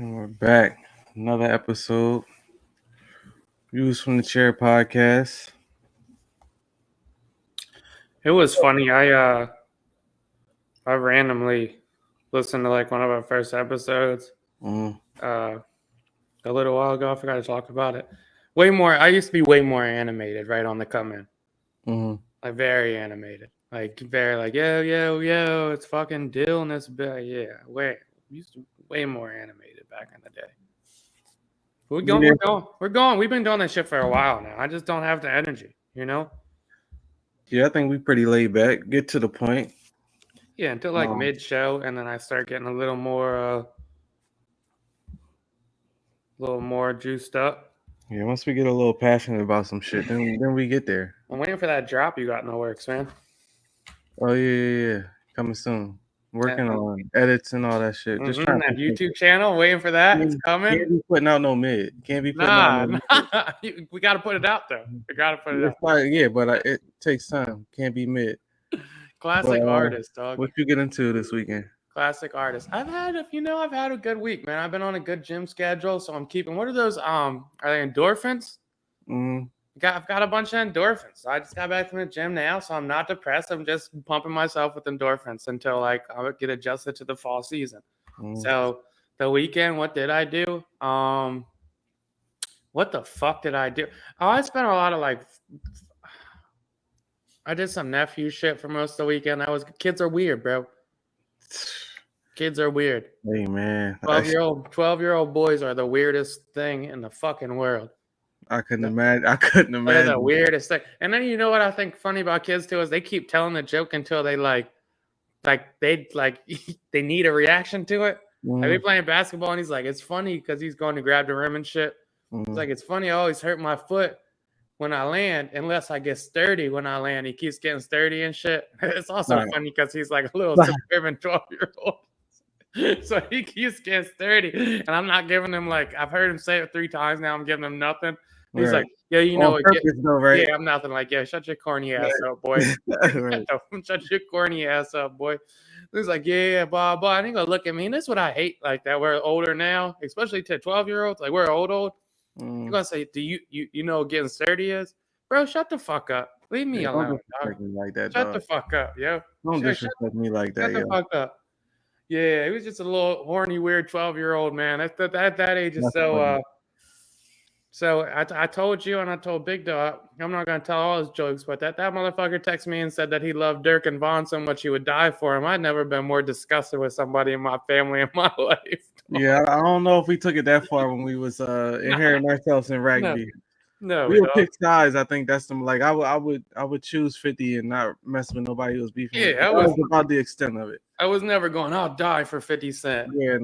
And we're back. Another episode. Views from the Chair podcast. It was funny. I randomly listened to like one of our first episodes Mm, a little while ago. I forgot to talk about it. I used to be way more animated, right on the come in. mm. Like very animated. Like very like yo, it's fucking Dill and this bit. Yeah, used to way more animated back in the day. We're going, Yeah, we're going, we're going. We've been doing this shit for a while now. I just don't have the energy, you know? yeah, I think we pretty laid back. Get to the point. Yeah, until like mid show, and then I start getting a little more juiced up. Yeah, once we get a little passionate about some shit, then we get there. I'm waiting for that drop you got in the works, man. Oh yeah. Coming soon. Working on edits and all that shit. Just trying That to YouTube channel, waiting for that. It's coming. Can't be putting out no mid. Can't be putting out no mid. We got to put it out though. We got to put it out. Yeah, but it takes time. Can't be mid. Classic artist, dog. What you get into this weekend? Classic artist. I've had a good week, man. I've been on a good gym schedule, so I'm keeping. What are those? Are they endorphins? I've got a bunch of endorphins. So I just got back from the gym now, so I'm not depressed. I'm just pumping myself with endorphins until like I get adjusted to the fall season. So the weekend, what did I do? What the fuck did I do? Oh, I spent a lot of like. I did some nephew shit for most of the weekend. Kids are weird, bro. Kids are weird. Hey man, 12-year-old boys are the weirdest thing in the fucking world. I couldn't imagine. They're the weirdest thing. And then you know what I think funny about kids too is they keep telling the joke until they they need a reaction to it. Like we playing basketball and he's like, it's funny because he's going to grab the rim and shit. It's like, it's funny. I always hurt my foot when I land, unless I get sturdy when I land. He keeps getting sturdy and shit. It's also funny because he's like a little suburban 12-year-old. So he keeps getting sturdy, and I'm not giving him like I've heard him say it 3 times now. I'm giving him nothing. He's like, yeah, you know, right? Yeah, I'm nothing. Like, yeah, shut your corny ass up, boy. Shut your corny ass up, boy. He's like, yeah, blah blah. And he gonna look at me, and that's what I hate. Like that we're older now, especially to 12-year-olds. Like we're old. You're gonna say, do you know what getting sturdy is? Bro, shut the fuck up. Leave me alone, dog. Like that, shut the fuck up, yo. Don't disrespect me like that, Shut the fuck up. Yeah, he was just a little horny, weird 12-year-old man. At that age is so. So I told you, and I told Big Dog, I'm not gonna tell all his jokes, but that motherfucker texted me and said that he loved Dirk and Vaughn so much he would die for him. I'd never been more disgusted with somebody in my family in my life. Yeah, I don't know if we took it that far when we was inheriting ourselves in rugby. No, we would pick sides. I think that's them. Like I would choose 50 and not mess with nobody who was beefing. Yeah, that was about the extent of it. I was never going, I'll die for 50 Cent. Yeah,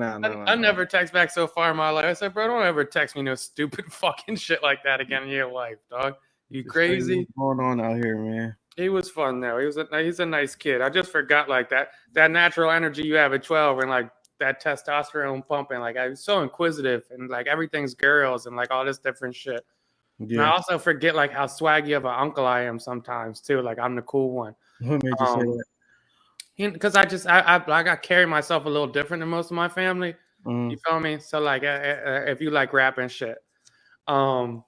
I never text back so far in my life. I said, bro, don't ever text me no stupid fucking shit like that again in your life, dog. You crazy? What's going on out here, man? He was fun though. He's a nice kid. I just forgot like that natural energy you have at 12 and like that testosterone pumping. Like I was so inquisitive and like everything's girls and like all this different shit. Yeah. And I also forget like how swaggy of an uncle I am sometimes too. Like I'm the cool one. What made you say that? Because I carry myself a little different than most of my family. You feel me? So like if you like rap and shit. And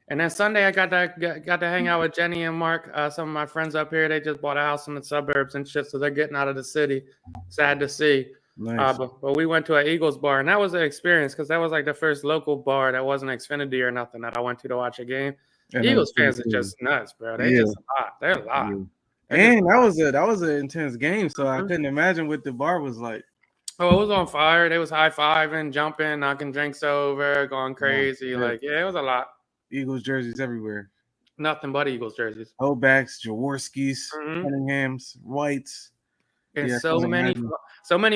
then Sunday I got to hang out with Jenny and Mark, some of my friends up here. They just bought a house in the suburbs and shit, so they're getting out of the city. Sad to see. Nice. But we went to an Eagles bar, and that was an experience because that was like the first local bar that wasn't Xfinity or nothing that I went to watch a game. Eagles fans are just nuts, bro. They just a lot. They're a lot. Yeah. And that was an intense game, so I couldn't imagine what the bar was like. Oh, it was on fire. They was high-fiving, jumping, knocking drinks over, going crazy. Yeah. Like, yeah, it was a lot. Eagles jerseys everywhere. Nothing but Eagles jerseys. Holdbacks, Jaworskis, Cunninghams, Whites. And yeah, so many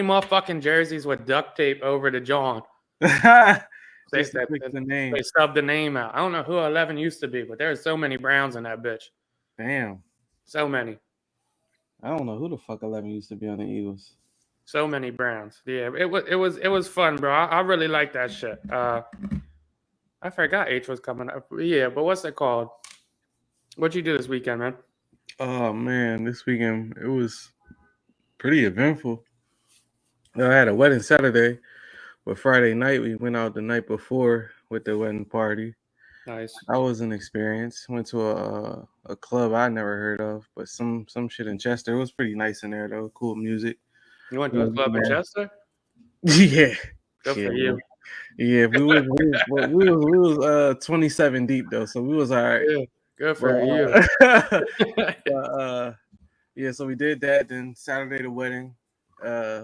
motherfucking jerseys with duct tape over the jaw. They subbed the name out. I don't know who 11 used to be, but there's so many Browns in that bitch. Damn. So many. I don't know who the fuck 11 used to be on the Eagles. So many Browns. Yeah, it was fun, bro. I really like that shit. I forgot H was coming up. Yeah, but what's it called? What'd you do this weekend, man? Oh man, this weekend it was pretty eventful. I had a wedding Saturday, But Friday night we went out the night before with the wedding party. Nice. That was an experience. Went to a club I never heard of, but some shit in Chester. It was pretty nice in there though. Cool music. You went to a club in Chester? Yeah. Good Yeah. for you. Yeah, we was 27 deep though, so we was all right. Yeah, good for you. Yeah, so we did that. Then Saturday the wedding.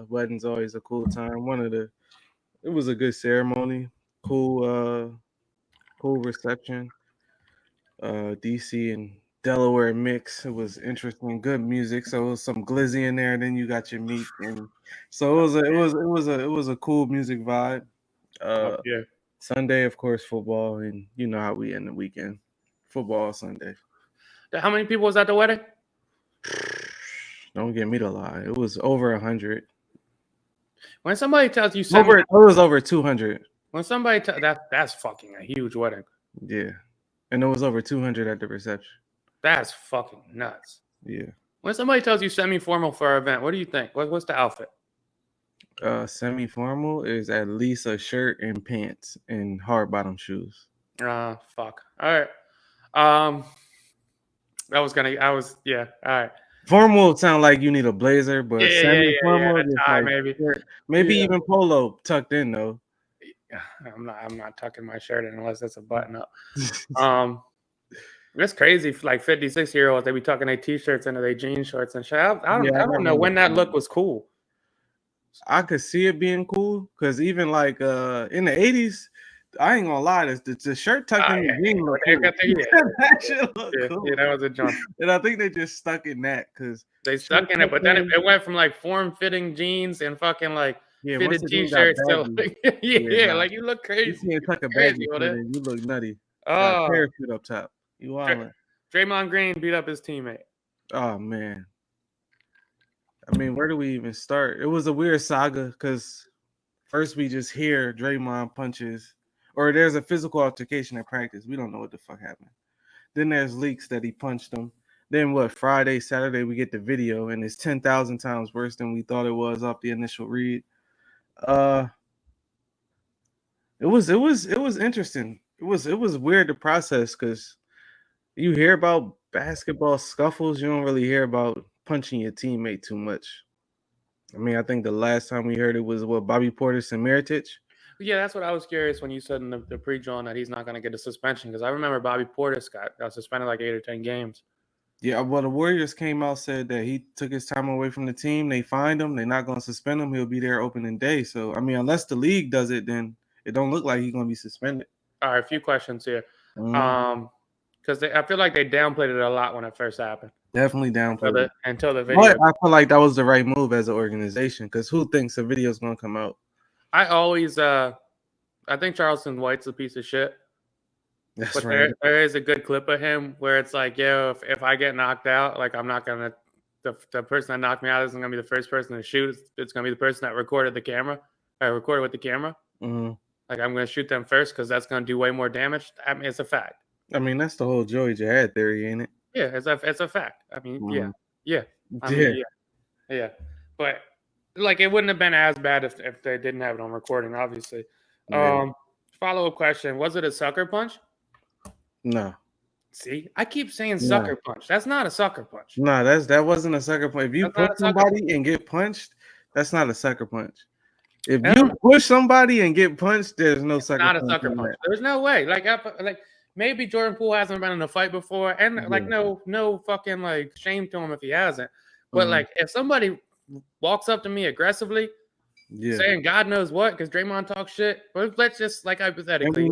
Wedding's always a cool time. It was a good ceremony. Cool reception. DC and Delaware mix. It was interesting, good music. So it was some glizzy in there. Then you got your meat, and so it was a cool music vibe. Yeah. Sunday, of course, football, and you know how we end the weekend. Football Sunday. How many people was at the wedding? Don't get me to lie. It was over 100. When somebody tells you it was over 200. When somebody that's fucking a huge wedding. Yeah. And it was over 200 at the reception. That's fucking nuts. Yeah. When somebody tells you semi-formal for an event, what do you think? What's the outfit? Semi-formal is at least a shirt and pants and hard bottom shoes. Fuck. All right. All right. Formal would sound like you need a blazer, but semi-formal is tie, like maybe even polo tucked in though. I'm not tucking my shirt in unless it's a button up. It's crazy. Like 56-year-olds, they be tucking their t-shirts into their jean shorts and shit. I don't know when that look was cool. I could see it being cool because even like in the 80s, I ain't gonna lie, the shirt tucked in the jean look cool. That shit look cool. Yeah, that was a jump. And I think they just stuck in that because they stuck in it, but then it went from like form-fitting jeans and fucking like fitted t-shirts to like you look crazy. You can't tuck a baggy, and you look nutty. Parachute up top. You wildin'. Draymond Green beat up his teammate. Oh man. I mean, where do we even start? It was a weird saga because first we just hear Draymond punches, or there's a physical altercation at practice. We don't know what the fuck happened. Then there's leaks that he punched him. Then Friday, Saturday, we get the video, and it's 10,000 times worse than we thought it was off the initial read. It was interesting. It was weird to process because you hear about basketball scuffles, you don't really hear about punching your teammate too much. I mean, I think the last time we heard it was Bobby Portis and Mirotic. Yeah, that's what I was curious when you said in the pre-draw that he's not going to get a suspension because I remember Bobby Portis got suspended like 8 or 10 games. Yeah, well, the Warriors came out, said that he took his time away from the team. They fined him. They're not going to suspend him. He'll be there opening day. So, I mean, unless the league does it, then it don't look like he's going to be suspended. All right, a few questions here. Because I feel like they downplayed it a lot when it first happened. Definitely downplayed it. Until the video. But I feel like that was the right move as an organization because who thinks a video is going to come out? I think Charleston White's a piece of shit. That's but right. There is a good clip of him where it's like, yo, if I get knocked out, like I'm not going to, the person that knocked me out isn't going to be the first person to shoot. It's going to be the person that recorded with the camera. Mm-hmm. Like I'm going to shoot them first because that's going to do way more damage. I mean, it's a fact. I mean, that's the whole Joey Jihad theory, ain't it? Yeah, it's a fact. I mean, yeah. But like, it wouldn't have been as bad if they didn't have it on recording, obviously. Yeah. Follow-up question: was it a sucker punch? No. See, I keep saying sucker punch. That's not a sucker punch. No, that wasn't a sucker punch. If you push somebody and get punched, that's not a sucker punch. If you push somebody and get punched, there's no sucker punch. Not a sucker punch. There's no way. Like maybe Jordan Poole hasn't been in a fight before, and like no fucking like shame to him if he hasn't. But like if somebody walks up to me aggressively, saying God knows what, because Draymond talks shit. But let's just like hypothetically,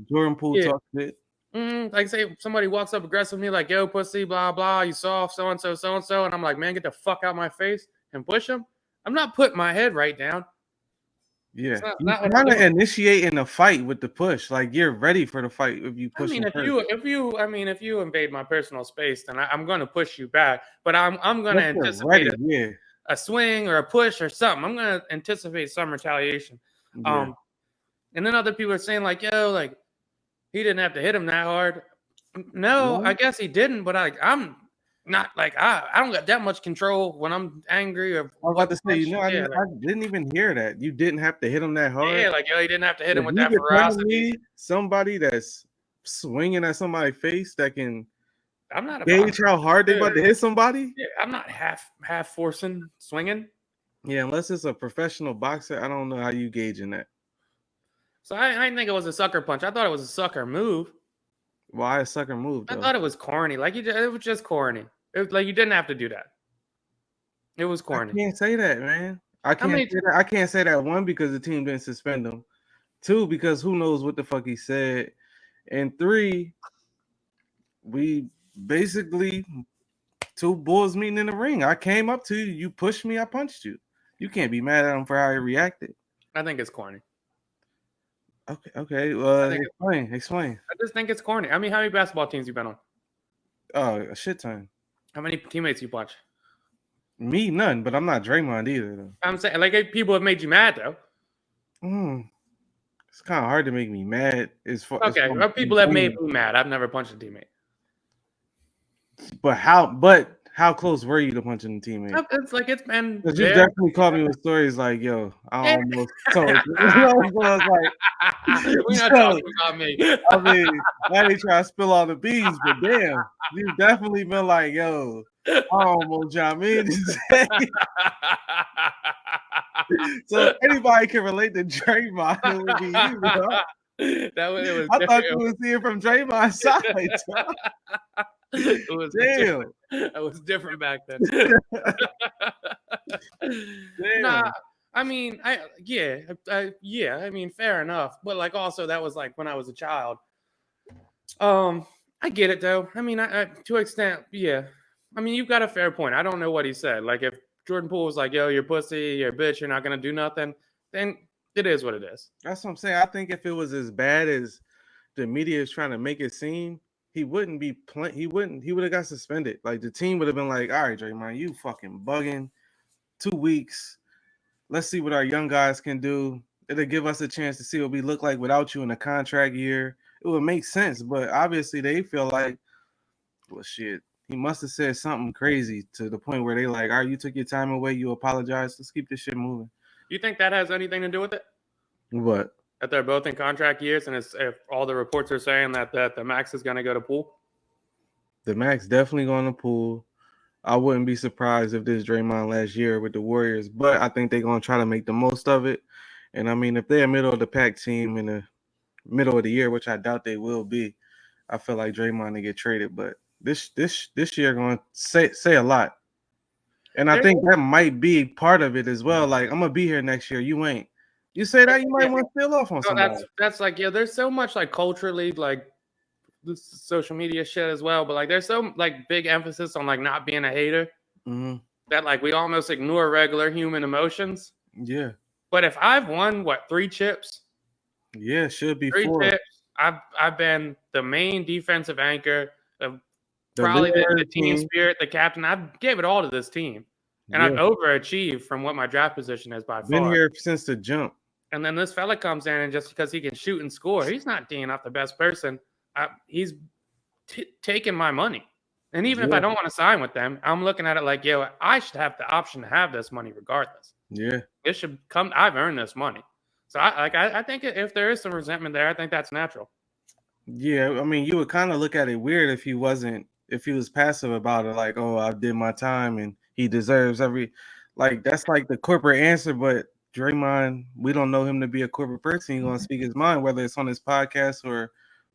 Jordan Poole talks shit. Like say somebody walks up aggressively, like yo pussy, blah blah, you soft, so and so, and I'm like, man, get the fuck out of my face and push him. I'm not putting my head right down. Yeah, you're kind of initiating a fight with the push. Like you're ready for the fight if you push. I mean, if you invade my personal space, then I'm going to push you back. But I'm going to anticipate a swing or a push or something. I'm going to anticipate some retaliation. Yeah. And then other people are saying like, yo, like he didn't have to hit him that hard. No, I guess he didn't. But Not like I don't got that much control when I'm angry or. I was about to say, I like, didn't even hear that. You didn't have to hit him that hard. Yeah, like he didn't have to hit him with you that could tell ferocity. me somebody that's swinging at somebody's face that can I'm not gauge how hard they about to hit somebody. Yeah, I'm not half forcing swinging. Yeah, unless it's a professional boxer, I don't know how you gauging that. So I didn't think it was a sucker punch. I thought it was a sucker move. Why a sucker move? Though? I thought it was corny. Like it was just corny. It was like you didn't have to do that. It was corny. I can't say that, man. I can't say that. One, because the team didn't suspend him. Two, because who knows what the fuck he said. And three, we basically two bulls meeting in the ring. I came up to you, you pushed me, I punched you. You can't be mad at him for how he reacted. I think it's corny. Okay. Explain. I just think it's corny. I mean, how many basketball teams you been on? Oh, a shit ton. How many teammates you punch? Me, none. But I'm not Draymond either, though. I'm saying, like, people have made you mad, though. It's kind of hard to make me mad. People have made me mad. I've never punched a teammate. But how close were you to punching the teammate? It's been. Because you definitely called me with stories like, "Yo, I almost told you." So I was like, "We're not talking about me." I mean, I ain't trying to spill all the beans, but damn, you definitely been like, "Yo, I almost jump in." So anybody can relate to Draymond, it would be you, bro. I thought you was seeing from Draymond's side. It was damn. It was different back then. Damn. Nah, I mean, I mean, fair enough. But like, also, that was like when I was a child. I get it though. I mean, to an extent, yeah. I mean, you've got a fair point. I don't know what he said. Like, if Jordan Poole was like, "Yo, you're pussy, you're a bitch, you're not gonna do nothing," then it is what it is. That's what I'm saying. I think if it was as bad as the media is trying to make it seem, he wouldn't be playing. He would have got suspended. Like the team would have been like, "All right, Draymond, you fucking bugging. 2 weeks. Let's see what our young guys can do. It'll give us a chance to see what we look like without you in a contract year." It would make sense, but obviously they feel like, well, shit. He must have said something crazy to the point where they like, "All right, you took your time away. You apologize. Let's keep this shit moving." You think that has anything to do with it? What? That they're both in contract years, and if all the reports are saying that the max is going to go to Poole? The max definitely going to Poole. I wouldn't be surprised if this Draymond last year with the Warriors, but I think they're going to try to make the most of it. And I mean, if they're a middle of the pack team in the middle of the year, which I doubt they will be, I feel like Draymond to get traded. But this year going to say a lot. And I think that might be part of it as well. Like, I'm going to be here next year. You ain't. You say that, you might want to steal off on somebody. That's like, yeah, there's so much like culturally, like this social media shit as well. But like, there's so like big emphasis on like not being a hater that like we almost ignore regular human emotions. Yeah. But if I've won, 3 chips? Yeah, should be 3 4. chips. I've been the main defensive anchor, probably the team spirit, the captain. I gave it all to this team. And I've overachieved from what my draft position is by far. Been here since the jump. And then this fella comes in, and just because he can shoot and score, he's not D'ing off the best person. He's taking my money. And even if I don't want to sign with them, I'm looking at it like, yo, I should have the option to have this money regardless. Yeah. It should come. I've earned this money. So I think if there is some resentment there, I think that's natural. Yeah. I mean, you would kind of look at it weird if he was passive about it. Like, oh, I did my time and he deserves that's like the corporate answer. But Draymond, we don't know him to be a corporate person. He's going to speak his mind, whether it's on his podcast or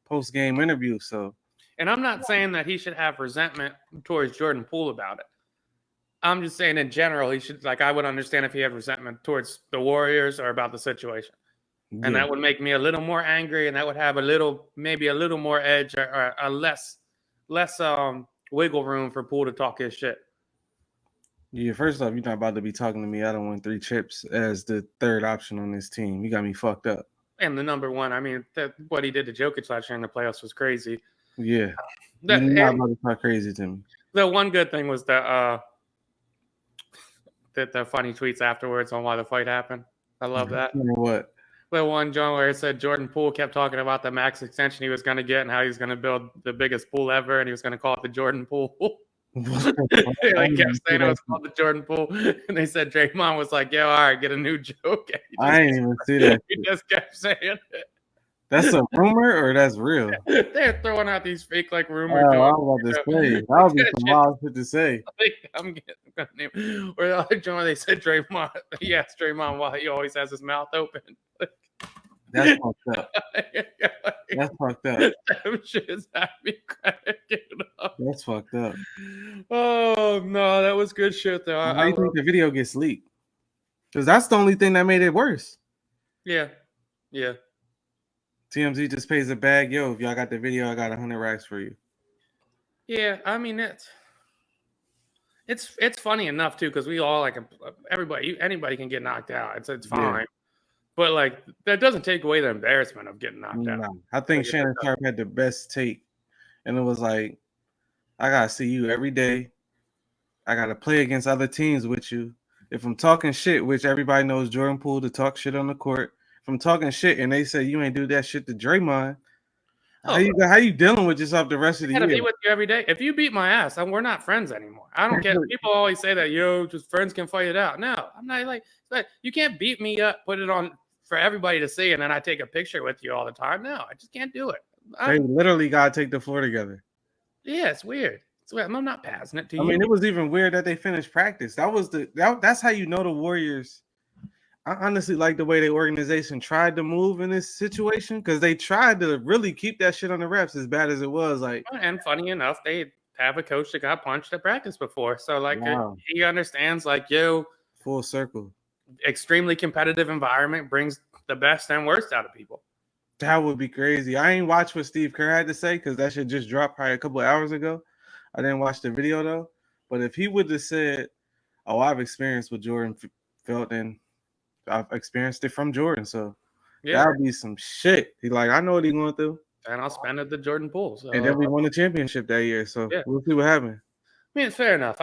post-game interview. So, and I'm not saying that he should have resentment towards Jordan Poole about it. I'm just saying in general, he should, like, I would understand if he had resentment towards the Warriors or about the situation. Yeah. And that would make me a little more angry, and that would have maybe a little more edge or a less wiggle room for Poole to talk his shit. Yeah, first off, you're not about to be talking to me. I don't want 3 chips as the third option on this team. You got me fucked up. And the number one, I mean, what he did to Jokic last year in the playoffs was crazy. Yeah. You're not about to talk crazy to me. The one good thing was the funny tweets afterwards on why the fight happened. I love that. What? The one, John, where it said Jordan Poole kept talking about the max extension he was going to get and how he was going to build the biggest pool ever, and he was going to call it the Jordan Pool. They kept saying it was called the Jordan Poole, and they said Draymond was like, "Yo, all right, get a new joke." I ain't even see that. He just kept saying it. That's a rumor or that's real? They're throwing out these fake like rumor Oh, jokes. I was about to say that would be some wild shit to say. I'm gonna name. Or the other joint, they said Draymond. He asked Draymond why he always has his mouth open. That's fucked up. That's fucked up. That shit is happy cracking up. That's fucked up. Oh no, that was good shit though. I think the video gets leaked because that's the only thing that made it worse. Yeah. TMZ just pays a bag. Yo, if y'all got the video, I got 100 racks for you. Yeah, I mean it's funny enough too because we all like anybody can get knocked out. It's fine, but like that doesn't take away the embarrassment of getting knocked out. I think Shannon Sharp had the best take, and it was like, I gotta see you every day. I gotta play against other teams with you. If I'm talking shit, which everybody knows Jordan Poole to talk shit on the court. If I'm talking shit and they say you ain't do that shit to Draymond, how you dealing with yourself the rest of the year? I gotta be with you every day. If you beat my ass, we're not friends anymore. I don't care. People always say that, just friends can fight it out. No, I'm not like you can't beat me up, put it on for everybody to see, and then I take a picture with you all the time. No, I just can't do it. They literally gotta take the floor together. Yeah, it's weird. I'm not passing it to you. I mean, it was even weird that they finished practice. That's how you know the Warriors. I honestly like the way the organization tried to move in this situation because they tried to really keep that shit on the refs as bad as it was. Like, and funny enough, they have a coach that got punched at practice before, so like he understands. Like, full circle. Extremely competitive environment brings the best and worst out of people. That would be crazy. I ain't watched what Steve Kerr had to say because that shit just dropped probably a couple of hours ago. I didn't watch the video though. But if he would have said, "Oh, I've experienced what Jordan felt," and I've experienced it from Jordan, so that would be some shit. He like, I know what he's going through, and I'll spend it the Jordan Poole. So. And then we won the championship that year, so we'll see what happens. I mean, fair enough.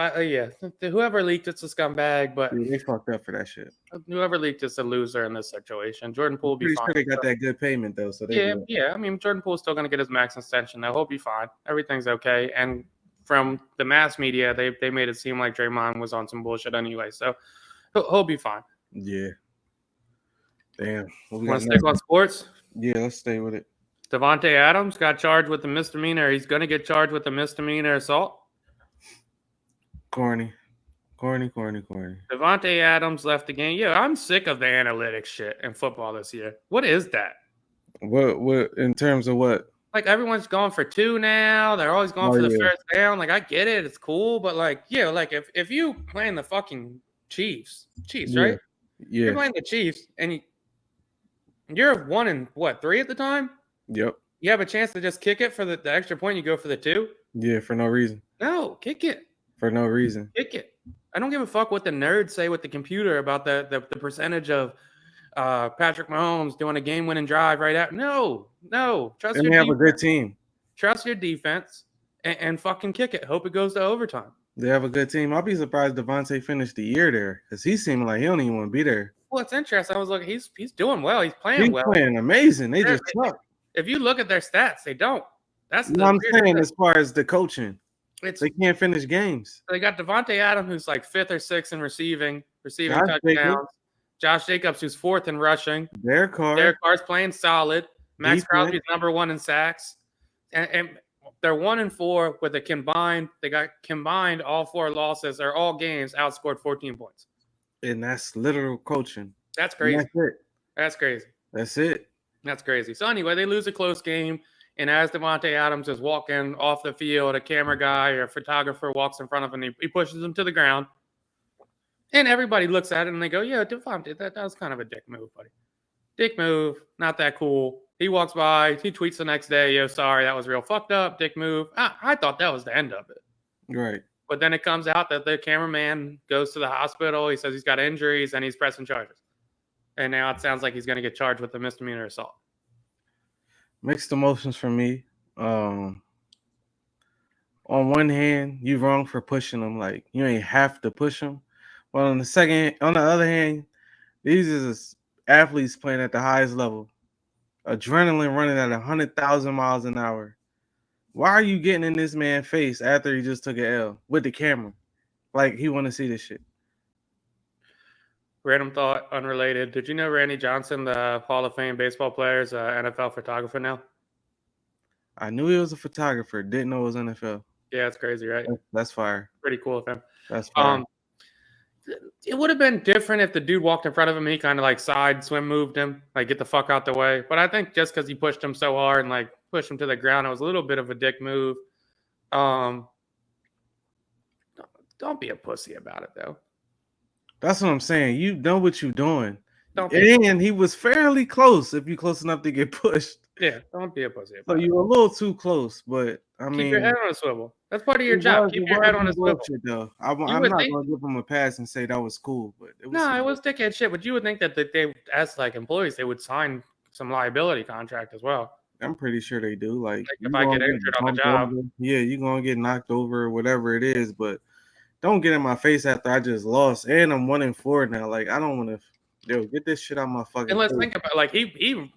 Whoever leaked it's a scumbag, but they fucked up for that shit. Whoever leaked it's a loser in this situation. Jordan Poole will be fine. Sure they got that good payment though, so yeah. I mean, Jordan Poole's still going to get his max extension. Though. He'll be fine. Everything's okay. And from the mass media, they made it seem like Draymond was on some bullshit anyway, so he'll be fine. Yeah. Damn. Want to stick on sports? Yeah, let's stay with it. Davante Adams got charged with a misdemeanor. He's going to get charged with a misdemeanor assault. Corny. Davante Adams left the game. Yeah, I'm sick of the analytics shit in football this year. What is that? What in terms of what? Like everyone's going for 2 now. They're always going for the first down. Like I get it, it's cool, but like like if you playing the fucking Chiefs, right? Yeah. You're playing the Chiefs and you're 1-3 at the time. Yep. You have a chance to just kick it for the extra point. You go for the 2. Yeah, for no reason. No, kick it. For no reason. Kick it. I don't give a fuck what the nerds say with the computer about the percentage of Patrick Mahomes doing a game-winning drive right out. No. Trust and they have a good team. Trust your defense and fucking kick it. Hope it goes to overtime. They have a good team. I'll be surprised Davante finished the year there because he seemed like he don't even want to be there. Well, it's interesting. I was looking. He's doing well. He's playing well. He's playing amazing. They just suck. If you look at their stats, they don't. That's what I'm saying as far as the coaching. They can't finish games. They got Davante Adams, who's like 5th or 6th in receiving touchdowns. Josh Jacobs, who's 4th in rushing. Derek Carr's playing solid. Max Crosby's number 1 in sacks. And they're 1-4 with a combined. They got combined all 4 losses or all games outscored 14 points. And that's literal coaching. That's crazy. That's it. That's crazy. That's it. That's crazy. So anyway, they lose a close game. And as Davante Adams is walking off the field, a camera guy or a photographer walks in front of him and he pushes him to the ground. And everybody looks at it and they go, yeah, Davante, that was kind of a dick move, buddy. Dick move, not that cool. He walks by, he tweets the next day, yo, sorry, that was real fucked up, dick move. I thought that was the end of it. Right. But then it comes out that the cameraman goes to the hospital. He says he's got injuries and he's pressing charges. And now it sounds like he's going to get charged with a misdemeanor assault. Mixed emotions for me. On one hand, you're wrong for pushing them. Like, you ain't have to push them. But on the other hand, these is athletes playing at the highest level. Adrenaline running at 100,000 miles an hour. Why are you getting in this man's face after he just took an L with the camera? Like he want to see this shit. Random thought, unrelated. Did you know Randy Johnson, the Hall of Fame baseball player, is an NFL photographer now? I knew he was a photographer. Didn't know it was NFL. Yeah, it's crazy, right? That's fire. Pretty cool of him. That's fire. It would have been different if the dude walked in front of him and he kind of like side swim moved him, like get the fuck out the way. But I think just because he pushed him so hard and like pushed him to the ground, it was a little bit of a dick move. Don't be a pussy about it though. That's what I'm saying. You know what you're doing. Don't be and he was fairly close if you're close enough to get pushed. Yeah, don't be a pussy about So it. you're a little too close, but I mean, keep your head on a swivel. That's part of your job. Keep your head on a swivel. Shit, though. I'm not gonna give him a pass and say that was cool, but it was dickhead shit. But you would think that they, as like employees, they would sign some liability contract as well. I'm pretty sure they do. Like if I get injured on the job, yeah, you're gonna get knocked over or whatever it is, but don't get in my face after I just lost and I'm 1-4 now. Like I don't want to, get this shit out my fucking. And let's think about like he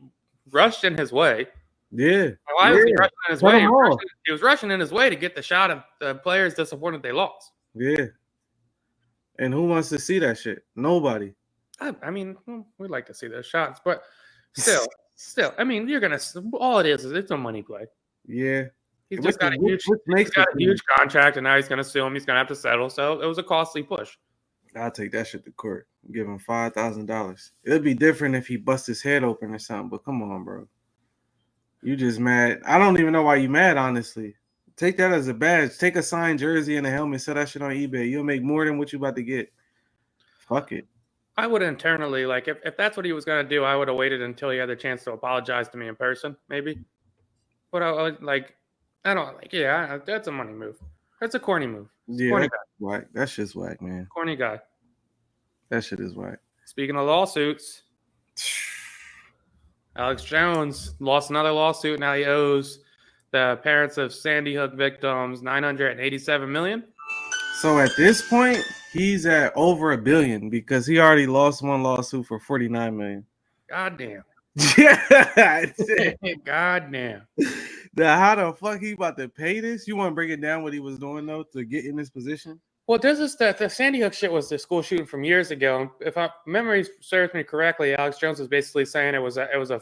rushed in his way. Yeah. Why was he rushing in his way? He was rushing in his way to get the shot of the players disappointed they lost. Yeah. And who wants to see that shit? Nobody. I mean, we'd like to see those shots, but still, I mean, you're gonna. All it is it's a money play. Yeah. He's just got a huge contract, and now he's gonna sue him. He's gonna have to settle. So it was a costly push. I'll take that shit to court. Give him $5,000. It'd be different if he bust his head open or something. But come on, bro. You just mad. I don't even know why you mad, honestly. Take that as a badge. Take a signed jersey and a helmet. Sell that shit on eBay. You'll make more than what you about to get. Fuck it. I would internally, like, if that's what he was going to do, I would have waited until he had the chance to apologize to me in person, maybe. But that's a money move. That's a corny move. Corny guy. Whack. That shit's whack, man. Corny guy. That shit is whack. Speaking of lawsuits, Alex Jones lost another lawsuit. Now he owes the parents of Sandy Hook victims $987 million. So at this point, he's at over $1 billion because he already lost one lawsuit for $49 million. Goddamn. Yeah. Goddamn. How the fuck he about to pay this? You want to break it down what he was doing though to get in this position? Well, the Sandy Hook shit was the school shooting from years ago. If memory serves me correctly, Alex Jones was basically saying it was a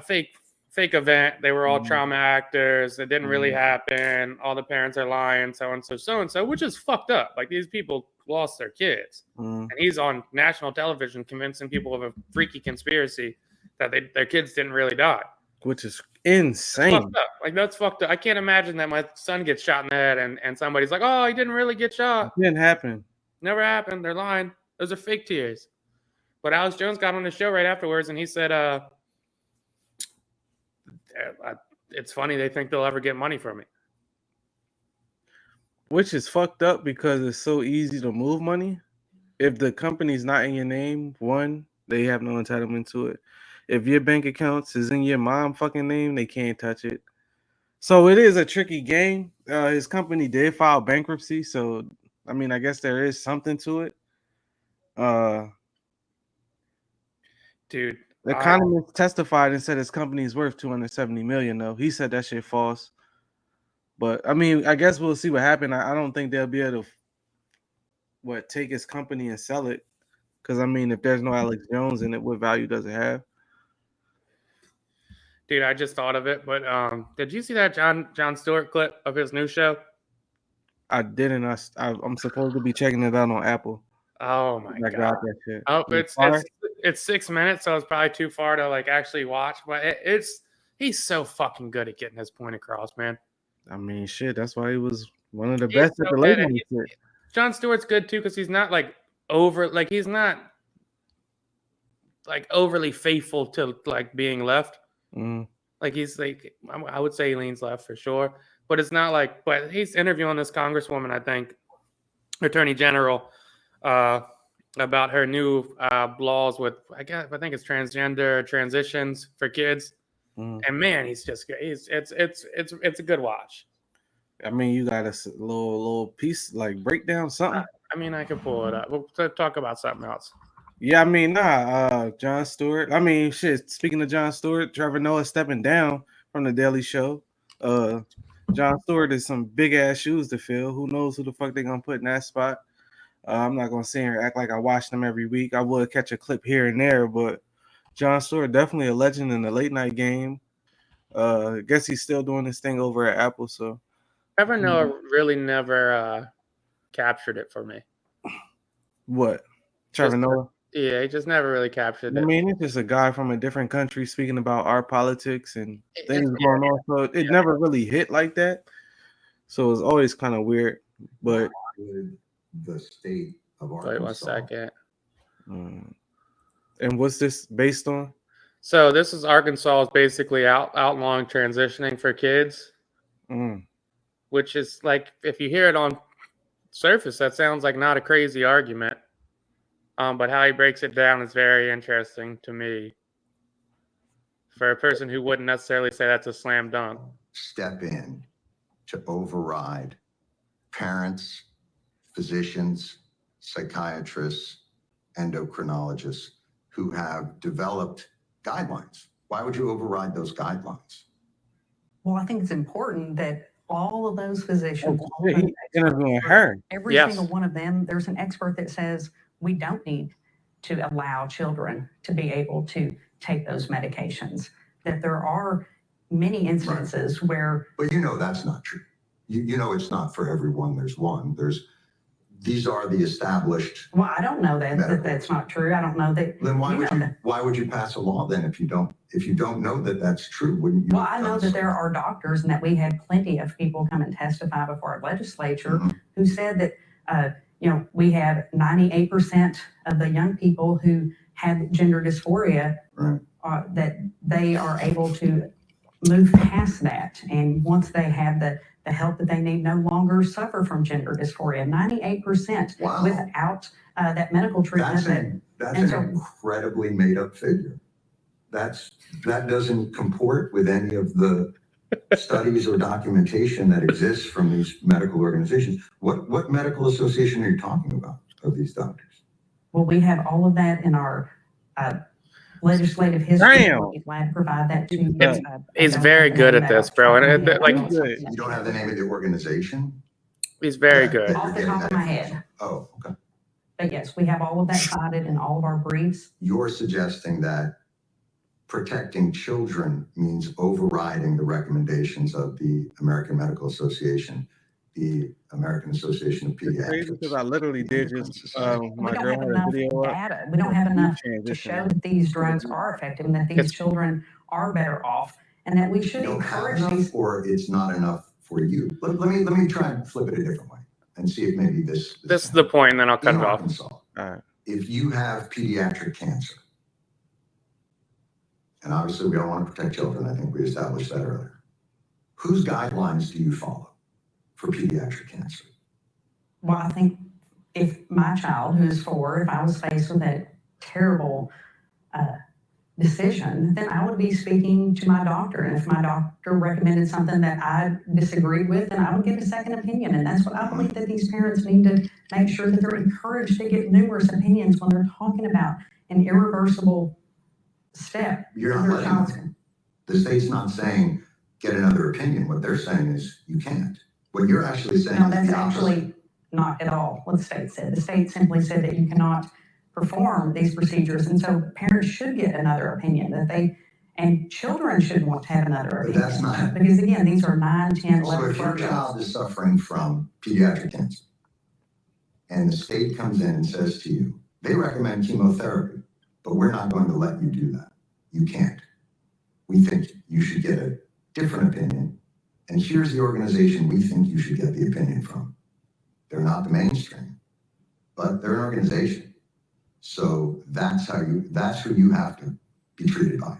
fake event. They were all trauma actors. It didn't really happen. All the parents are lying, so and so, which is fucked up. Like these people lost their kids, and he's on national television convincing people of a freaky conspiracy that their kids didn't really die, which is insane. That's fucked up. Like that's fucked up. I can't imagine that my son gets shot in the head and somebody's like, "Oh, he didn't really get shot. It didn't happen. Never happened. They're lying. Those are fake tears." But Alex Jones got on the show right afterwards, and he said, "It's funny they think they'll ever get money from me." Which is fucked up because it's so easy to move money. If the company's not in your name, one, they have no entitlement to it. If your bank accounts is in your mom fucking name, they can't touch it. So it is a tricky game. His company did file bankruptcy, so I mean, I guess there is something to it. Dude, the economist testified and said his company is worth $270 million. Though he said that shit false. But I mean, I guess we'll see what happens. I don't think they'll be able to take his company and sell it. Because I mean, if there's no Alex Jones in it, what value does it have? Dude, I just thought of it, but did you see that Jon Stewart clip of his new show? I didn't. I'm supposed to be checking it out on Apple. Oh my god! Got that shit. Oh, it's 6 minutes, so it's probably too far to like actually watch. But he's so fucking good at getting his point across, man. I mean, shit. That's why he was one of the best at the late night shit. Jon Stewart's good too because he's not like he's not like overly faithful to like being left. Like he's like, I would say he leans left for sure, but it's not like. But he's interviewing this congresswoman, I think, attorney general, about her new laws with I think it's transgender transitions for kids. And man, he's just it's a good watch. I mean, you got a little piece like breakdown something. I mean, I can pull it up. We'll talk about something else. Yeah, I mean, Jon Stewart. I mean, shit. Speaking of Jon Stewart, Trevor Noah stepping down from the Daily Show. John Stewart is some big ass shoes to fill. Who knows who the fuck they gonna put in that spot? I'm not gonna sit here and act like I watch them every week. I would catch a clip here and there, but John Stewart definitely a legend in the late night game. I guess he's still doing this thing over at Apple. So Trevor Noah really never captured it for me. what? Trevor Noah? Yeah, he just never really captured it. I mean, it's just a guy from a different country speaking about our politics and things going on. So it never really hit like that. So it's always kind of weird. But the state of Arkansas. Wait 1 second. And what's this based on? So this is Arkansas is basically outlawing transitioning for kids, which is like, if you hear it on surface, that sounds like not a crazy argument. But how he breaks it down is very interesting to me. For a person who wouldn't necessarily say that's a slam dunk. Step in to override parents, physicians, psychiatrists, endocrinologists who have developed guidelines. Why would you override those guidelines? Well, I think it's important that all of those physicians, every single one of them, there's an expert that says we don't need to allow children to be able to take those medications. That there are many instances where... But that's not true. It's not for everyone. There's one. These are the established... Well, I don't know that's not true. I don't know that... Then why would you pass a law then if you don't know that that's true? Wouldn't you? Well, I know that there are doctors and that we had plenty of people come and testify before our legislature who said that, we have 98% of the young people who have gender dysphoria, that they are able to move past that. And once they have the help that they need, no longer suffer from gender dysphoria. 98% without that medical treatment. That's an incredibly made up figure. That doesn't comport with any of the studies or documentation that exists from these medical organizations. What medical association are you talking about of these doctors? Well, we have all of that in our legislative history. We're glad to provide that to you. He's very good at this, bro. And you don't have the name of the organization? He's very good. Off the top of my head. Oh, okay. But yes, we have all of that cited in all of our briefs. You're suggesting that protecting children means overriding the recommendations of the American Medical Association, the American Association of Pediatrics. Because I literally did just we don't have enough data. We don't have enough to show that these drugs are effective and that these children are better off, and that we should encourage these. Or it's not enough for you. Let me try and flip it a different way and see if maybe this is the point, and then I'll cut it off. If you have pediatric cancer, and obviously we don't want to protect children, I think we established that earlier. Whose guidelines do you follow for pediatric cancer? Well, I think if my child, who is 4, if I was faced with that terrible decision, then I would be speaking to my doctor. And if my doctor recommended something that I disagreed with, then I would get a second opinion. And that's what I believe that these parents need to make sure that they're encouraged to get numerous opinions when they're talking about an irreversible step. You're not letting them. The state's not saying get another opinion. What they're saying is you can't. What you're actually saying no, that's actually not at all what the state said. The state simply said that you cannot perform these procedures, and so parents should get another opinion, and children should want to have another opinion. But that's not, because again, these are 9, 10, 11, so if your child is suffering from pediatric cancer and the state comes in and says to you, they recommend chemotherapy, but we're not going to let you do that. You can't. We think you should get a different opinion, and here's the organization we think you should get the opinion from. They're not the mainstream, but they're an organization. So that's who you have to be treated by.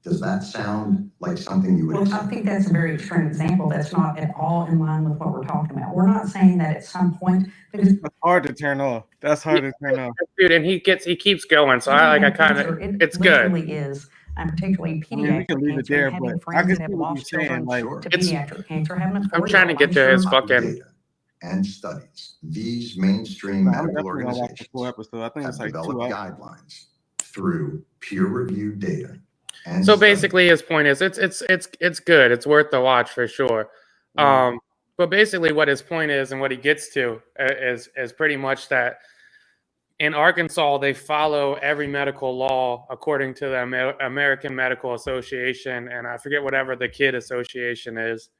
Does that sound like something you would accept? I think that's a very extreme example. That's not at all in line with what we're talking about. We're not saying that at some point, because that's hard to turn off. That's hard to turn off. Dude, and he keeps going. So it's good. It is. And particularly pediatric we can leave it there, but I can see what you're saying. Like, to pediatric cancer. I'm trying to get to his fucking and studies. These mainstream medical organizations I think it's like developed guidelines through peer-reviewed data And So basically, his point is it's good. It's worth the watch for sure. But basically, what his point is and what he gets to is pretty much that in Arkansas they follow every medical law according to the American Medical Association, and I forget whatever the kid association is.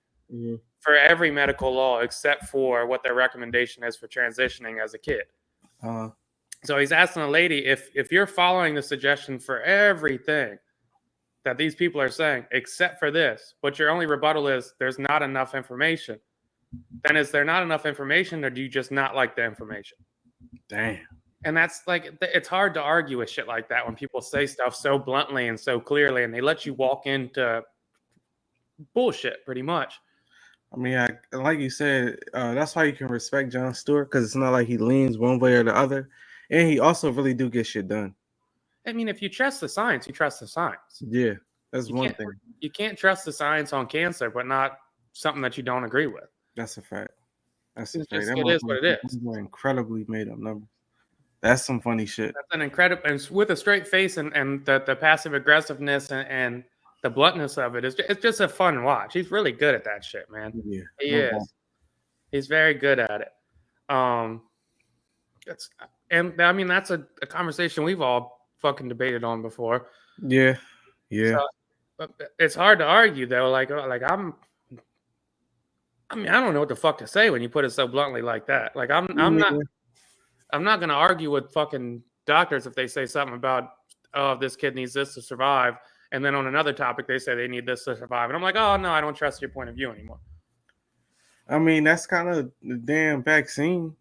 For every medical law except for what their recommendation is for transitioning as a kid. So he's asking the lady if you're following the suggestion for everything that these people are saying, except for this, but your only rebuttal is there's not enough information. Then is there not enough information, or do you just not like the information? Damn. And that's like, it's hard to argue with shit like that when people say stuff so bluntly and so clearly, and they let you walk into bullshit pretty much. I mean, like you said, that's why you can respect Jon Stewart, because it's not like he leans one way or the other, and he also really do get shit done. I mean, if you trust the science, you trust the science. Yeah, that's one thing. You can't trust the science on cancer, but not something that you don't agree with. That's a fact. That's a fact. It is what it is. Incredibly made up numbers. That's some funny shit. That's an incredible, and with a straight face and the passive aggressiveness and the bluntness of it, it's just a fun watch. He's really good at that shit, man. Yeah, he is. He's very good at it. And I mean, that's a conversation we've all fucking debated on before. Yeah. So, it's hard to argue though. I don't know what the fuck to say when you put it so bluntly like that. Like I'm not gonna argue with fucking doctors if they say something about, oh, this kid needs this to survive, and then on another topic they say they need this to survive, and I'm like, oh no, I don't trust your point of view anymore. I mean, that's kind of the damn vaccine.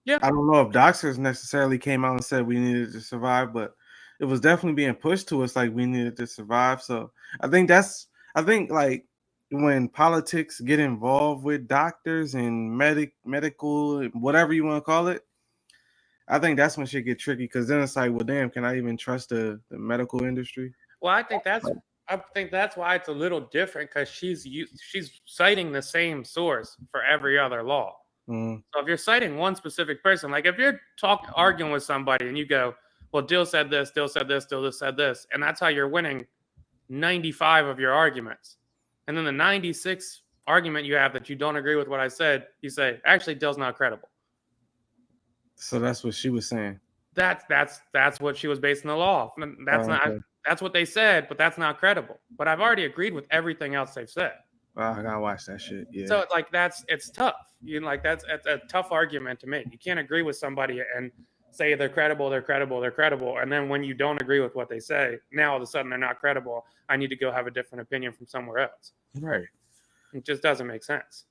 Yeah. I don't know if doctors necessarily came out and said we needed to survive, but it was definitely being pushed to us like we needed to survive. So I think like when politics get involved with doctors and medical, whatever you want to call it, I think that's when shit get tricky, because then it's like, well, damn, can I even trust the medical industry? Well, I think that's why it's a little different, because she's citing the same source for every other law. So if you're citing one specific person, like if you're arguing with somebody and you go, well, Dill said this, Dill said this, Dill said this, and that's how you're winning 95 of your arguments. And then the 96th argument you have that you don't agree with what I said, you say, actually, Dill's not credible. So that's what she was saying. That's what she was basing the law. That's what they said, but that's not credible. But I've already agreed with everything else they've said. I gotta watch that shit. Yeah. So it's tough. That's a tough argument to make. You can't agree with somebody and say they're credible, and then when you don't agree with what they say, now all of a sudden they're not credible. I need to go have a different opinion from somewhere else. Right. It just doesn't make sense.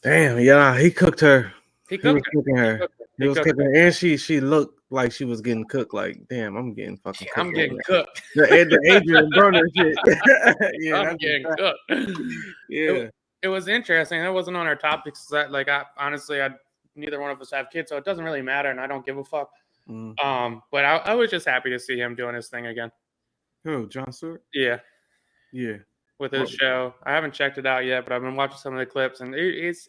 Damn. Yeah, he cooked her. He was cooking her. He was cooking her, and she looked like she was getting cooked. Like, damn, I'm getting fucking cooked. I'm getting cooked. The Adrian Broner shit. Yeah, I'm getting cooked. Yeah. It was interesting. It wasn't on our topics. That neither one of us have kids, so it doesn't really matter, and I don't give a fuck. But I was just happy to see him doing his thing again. Who, Jon Stewart? Yeah. With his show. I haven't checked it out yet, but I've been watching some of the clips, and it's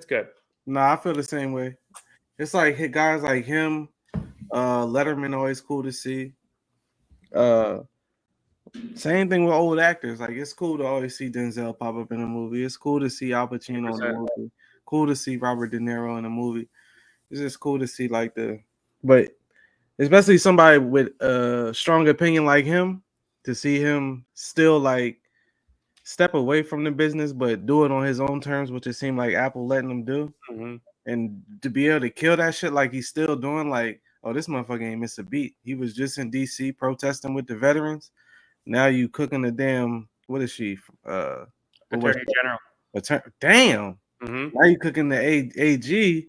good. No, I feel the same way. It's like guys like him, Letterman, always cool to see. Same thing with old actors. Like, it's cool to always see Denzel pop up in a movie. It's cool to see Al Pacino in a movie. Cool to see Robert De Niro in a movie. It's just cool to see but especially somebody with a strong opinion like him, to see him still like step away from the business, but do it on his own terms, which it seemed like Apple letting him do. And to be able to kill that shit like he's still doing, like, oh, this motherfucker ain't miss a beat. He was just in DC protesting with the veterans. Now you cooking the damn, what is she? Attorney General. Damn. Now you cooking the AG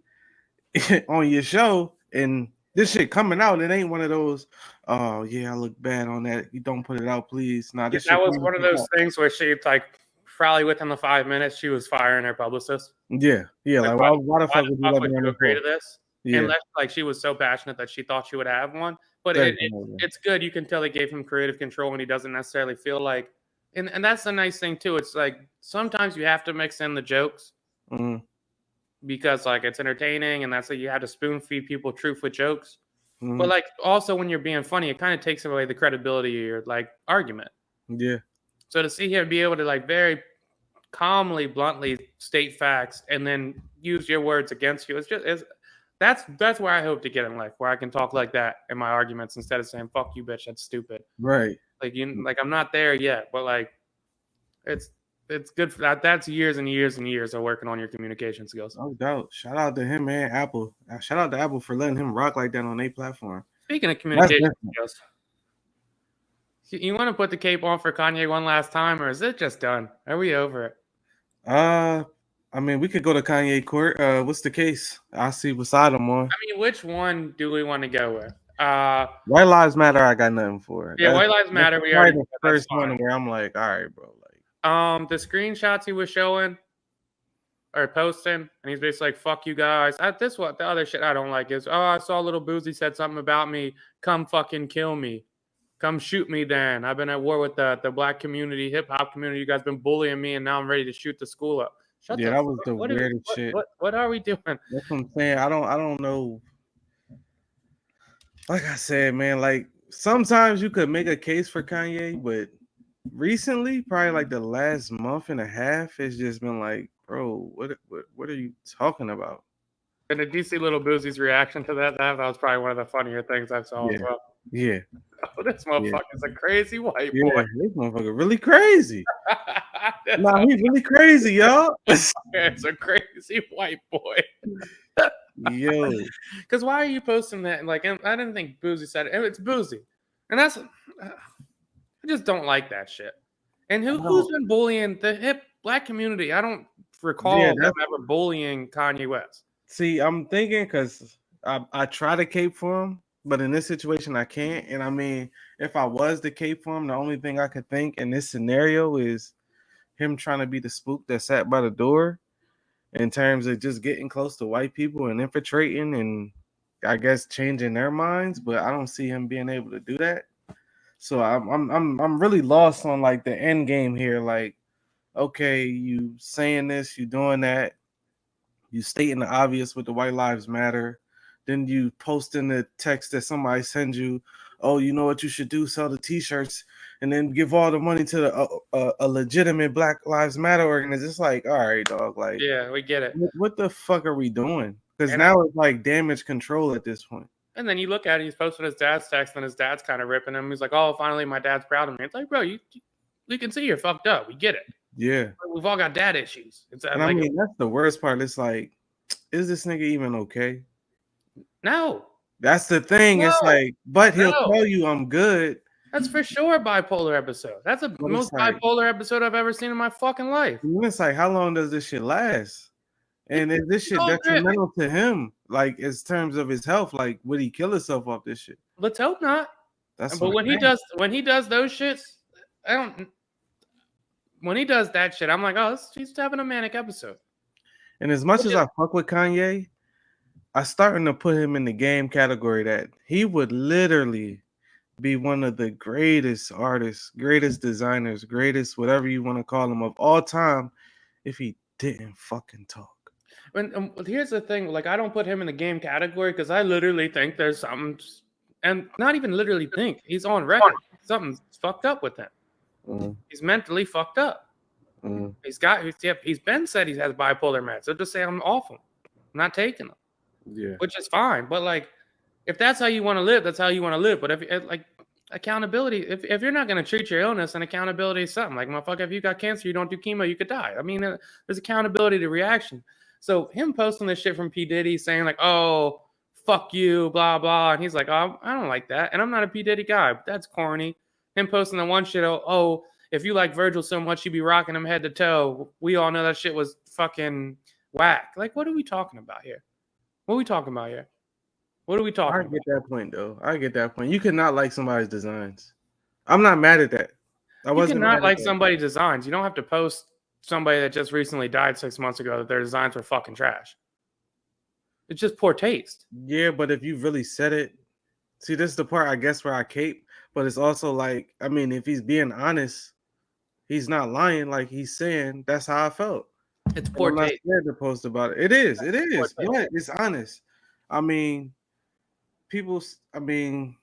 on your show, and this shit coming out. It ain't one of those, oh yeah, I look bad on that. You don't put it out, please. Nah, that was one of those things where she probably within the 5 minutes she was firing her publicist. Yeah. Like why the fuck would you agree to this? Yeah. Unless she was so passionate that she thought she would have one. But it's good. You can tell they gave him creative control when he doesn't necessarily feel like, and that's the nice thing too. It's like sometimes you have to mix in the jokes because it's entertaining, and that's you have to spoon feed people truth with jokes. But like also when you're being funny, it kind of takes away the credibility of your like argument. Yeah. So to see him be able to like very calmly, bluntly state facts and then use your words against you, that's where I hope to get in life, where I can talk like that in my arguments instead of saying "fuck you, bitch," that's stupid. Right. Like I'm not there yet, but like it's good for that. That's years and years and years of working on your communication skills. No doubt. Shout out to him and Apple. Shout out to Apple for letting him rock like that on their platform. Speaking of communication skills, you want to put the cape on for Kanye one last time, or is it just done? Are we over it? I mean, we could go to Kanye court. What's the case? I see beside him on. I mean, which one do we want to go with? White Lives Matter. I got nothing for. Yeah, White Lives Matter. We already the first one where I'm like, all right, bro. Like, the screenshots he was showing or posting, and he's basically like, "Fuck you guys." The other shit I don't like is, "Oh, I saw Little Boozy said something about me. Come fucking kill me. Come shoot me then. I've been at war with the black community, hip hop community. You guys been bullying me, and now I'm ready to shoot the school up." That was the weirdest shit. What are we doing? That's what I'm saying. I don't know. Like I said, man, like sometimes you could make a case for Kanye, but recently, probably like the last month and a half, it's just been like, bro, what are you talking about? And did you see Little Boozy's reaction to that? That was probably one of the funnier things I saw as well. Yeah. Oh, this motherfucker's a crazy white boy. This motherfucker really crazy. Nah, he's really crazy, y'all. It's a crazy white boy. Yo. Because why are you posting that? Like, I didn't think Boozy said it. It's Boozy. And that's... I just don't like that shit. And who's been bullying the hip black community? I don't recall them ever bullying Kanye West. See, I'm thinking because I try to cape for him, but in this situation, I can't. And I mean, if I was to cape for him, the only thing I could think in this scenario is him trying to be the spook that sat by the door in terms of just getting close to white people and infiltrating and I guess changing their minds. But I don't see him being able to do that. So I'm really lost on like the end game here. Like, okay, you saying this, you doing that, you stating the obvious with the White Lives Matter. Then you post in the text that somebody sends you, oh, you know what you should do? Sell the T-shirts and then give all the money to a legitimate Black Lives Matter organization. It's like, all right, dog. Like, yeah, we get it. What the fuck are we doing? Because now it's like damage control at this point. And then you look at it, he's posting his dad's text, and his dad's kind of ripping him. He's like, oh, finally, my dad's proud of me. It's like, bro, you can see you're fucked up. We get it. Yeah. We've all got dad issues. And I mean, that's the worst part. It's like, is this nigga even okay? No. That's the thing. No. It's like, but he'll tell you I'm good. That's for sure a bipolar episode. That's the most bipolar episode I've ever seen in my fucking life. It's like, how long does this shit last? And is this shit detrimental to him? Like, in terms of his health, like, would he kill himself off this shit? Let's hope not. But when he does those shits, when he does that shit, I'm like, oh, he's having a manic episode. And as much as I fuck with Kanye, I'm starting to put him in the game category that he would literally be one of the greatest artists, greatest designers, greatest whatever you want to call him of all time if he didn't fucking talk. And here's the thing, like, I don't put him in the game category because I literally think there's something, and not even literally think, he's on record. Something's fucked up with him. Mm. He's mentally fucked up. Mm. He's been said he has bipolar meds. So just say I'm off him. I'm not taking them. Yeah. Which is fine. But like, if that's how you want to live, that's how you want to live. But if like accountability, if you're not going to treat your illness, then accountability is something. Like, motherfucker, if you got cancer, you don't do chemo, you could die. I mean, there's accountability to reaction. So him posting this shit from P. Diddy saying like, oh, fuck you, blah, blah. And he's like, oh, I don't like that. And I'm not a P. Diddy guy. That's corny. Him posting the one shit, oh, if you like Virgil so much, you be rocking him head to toe. We all know that shit was fucking whack. Like, what are we talking about here? What are we talking about here? What are we talking about? I get that point, though. I get that point. You cannot like somebody's designs. I'm not mad at that. You cannot like somebody's designs. You don't have to post somebody that just recently died 6 months ago that their designs were fucking trash. It's just poor taste. Yeah, but if you really said it, see, this is the part I guess where I cape, but it's also like, I mean, if he's being honest, he's not lying. Like he's saying, that's how I felt. It's poor taste. I'm not scared to post about it. It is, but it's honest. I mean, people. I mean,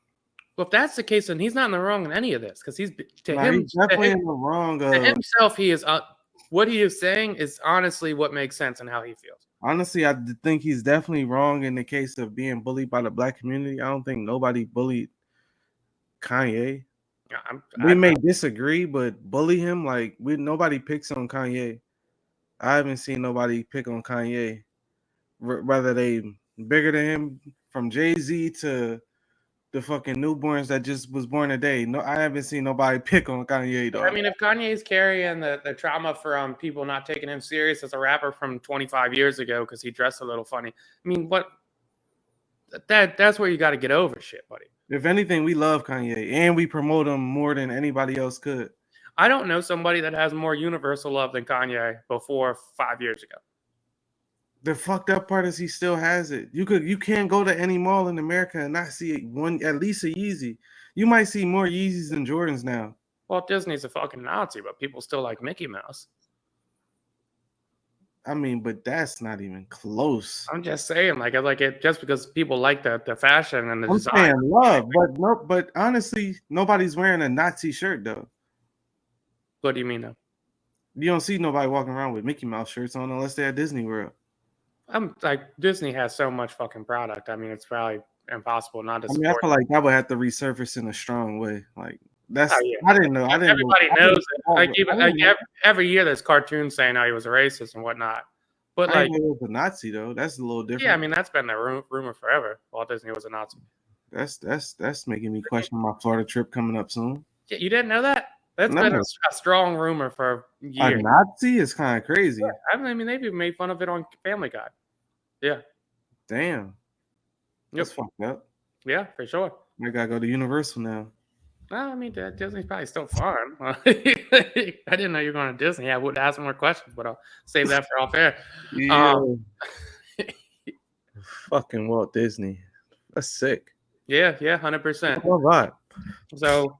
well, if that's the case, then he's not in the wrong in any of this, because he's he's definitely in the wrong. To himself, he is. What he is saying is honestly what makes sense and how he feels. Honestly, I think he's definitely wrong in the case of being bullied by the black community. I don't think nobody bullied Kanye. We may disagree, but bully him like nobody picks on Kanye. I haven't seen nobody pick on Kanye. Whether they bigger than him, from Jay-Z to the fucking newborns that just was born today. No, I haven't seen nobody pick on Kanye though. I mean, if Kanye's carrying the trauma from people not taking him serious as a rapper from 25 years ago because he dressed a little funny, I mean, that's where you got to get over shit, buddy. If anything, we love Kanye and we promote him more than anybody else could. I don't know somebody that has more universal love than Kanye before 5 years ago. The fucked up part is he still has it. You can't go to any mall in America and not see at least a Yeezy. You might see more Yeezys than Jordans now. Well, Disney's a fucking Nazi, but people still like Mickey Mouse. I mean, but that's not even close. I'm just saying, like it just because people like the fashion and the design. I'm saying love, but honestly, nobody's wearing a Nazi shirt though. What do you mean though? You don't see nobody walking around with Mickey Mouse shirts on unless they're at Disney World. I'm like, Disney has so much fucking product. I mean, it's probably impossible not to. I feel like that would have to resurface in a strong way. Like that's, yeah. I didn't know. Everybody knows it. Like even every year, there's cartoons saying how he was a racist and whatnot. But I didn't know he was a Nazi though. That's a little different. Yeah, I mean that's been the rumor forever. Walt Disney was a Nazi. That's making me question my Florida trip coming up soon. Yeah, you didn't know that? That's been a strong rumor for years. A Nazi is kind of crazy. Yeah, I mean, they've even made fun of it on Family Guy. Yeah. Damn. That's fucked up. Yeah, for sure. I gotta go to Universal now. Well, I mean, Disney's probably still fun. I didn't know you were going to Disney. I would ask more questions, but I'll save that for off air. Yeah. Fucking Walt Disney. That's sick. Yeah, 100%. What vibe? So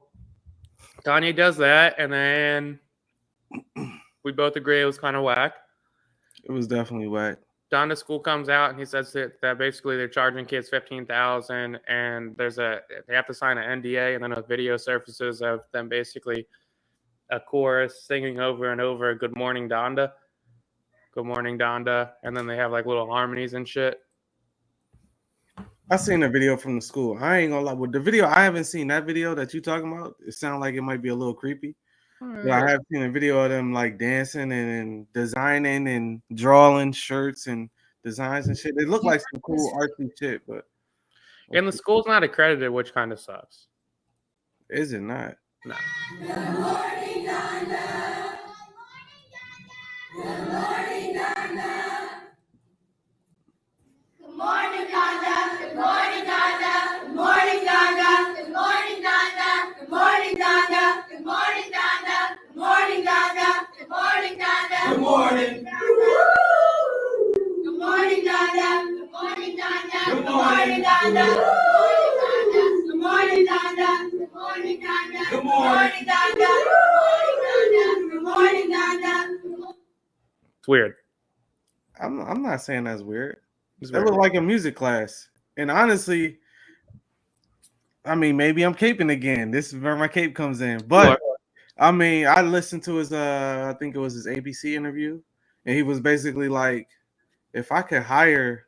Kanye does that, and then we both agree it was kind of whack. It was definitely whack. Donda School comes out and he says that basically they're charging kids $15,000 and they have to sign an NDA, and then a video surfaces of them basically a chorus singing over and over "Good Morning Donda, Good Morning Donda," and then they have like little harmonies and shit. I seen a video from the school. I ain't gonna lie, with the video, I haven't seen that video that you talking about. It sounds like it might be a little creepy. But I have seen a video of them like dancing and designing and drawing shirts and designs and shit. They look like some cool artsy shit, but and the school's not accredited, which kind of sucks. Is it not? No. Good morning, Donda. Good morning, Donda. Good morning, Donda. Good morning, Donda. Good morning, Donda. Good morning, Donda. Good morning, Donda. Good morning, Donda. Good morning, Donda. Good morning, Donda. Good morning. Good morning, Donda. Good morning, Donda. Good morning, Donda. Good morning, Donda. Good morning, Donda. Good morning, Donda. Good morning, Donda. It's weird. I'm not saying that's weird. It looked like a music class. And honestly, I mean, maybe I'm caping again. This is where my cape comes in. But I mean, I listened to his I think it was his ABC interview, and he was basically like, if I could hire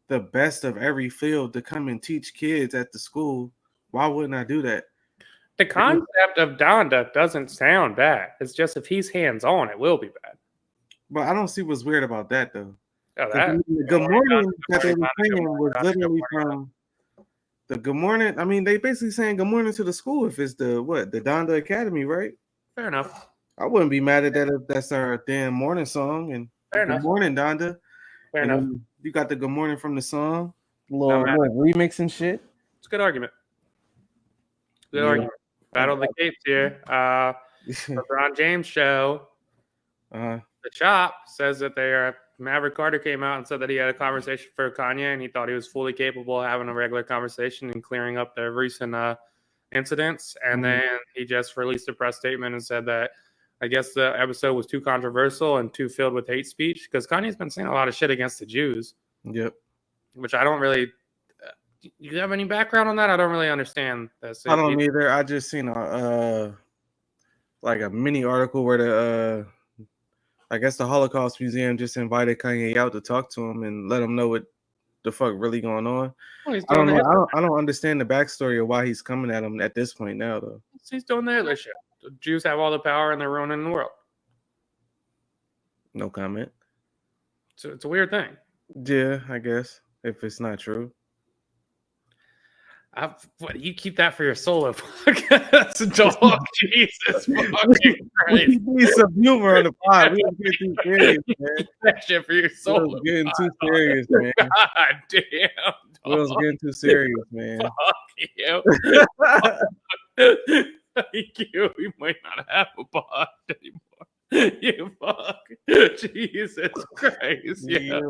the best of every field to come and teach kids at the school, why wouldn't I do that? The concept of Donda doesn't sound bad. It's just if he's hands-on, it will be bad. But I don't see what's weird about that though. Oh, that. The good morning that they were saying was literally from the good morning. I mean, they basically saying good morning to the school if it's the Donda Academy, right? Fair enough. I wouldn't be mad at that if that's our damn morning song. And good morning, Donda. Fair enough. You got the good morning from the song, little remix and shit. It's a good argument. Good argument. Battle of the Capes here. LeBron James show. The Chop says that Maverick Carter came out and said that he had a conversation for Kanye and he thought he was fully capable of having a regular conversation and clearing up the recent incidents. And then he just released a press statement and said that I guess the episode was too controversial and too filled with hate speech because Kanye's been saying a lot of shit against the Jews. Yep. Which I don't really You have any background on that? I don't really understand this. I don't either. I just seen like a mini article where the I guess the Holocaust Museum just invited Kanye out to talk to him and let him know what the fuck really going on. Well, I don't know. I don't understand the backstory of why he's coming at him at this point now, though. He's doing the other shit. The Jews have all the power and they're ruining the world. No comment. So it's a weird thing. Yeah, I guess if it's not true. What, you keep that for your solo podcast, dog? Jesus fucking Christ! We need some humor on the pod. We don't get too serious, man. Keep that shit for your solo. We're getting too serious, man. God damn. We was getting too serious, man. Fuck you. Thank you. We might not have a pod anymore. You fuck. Jesus Christ. Yeah.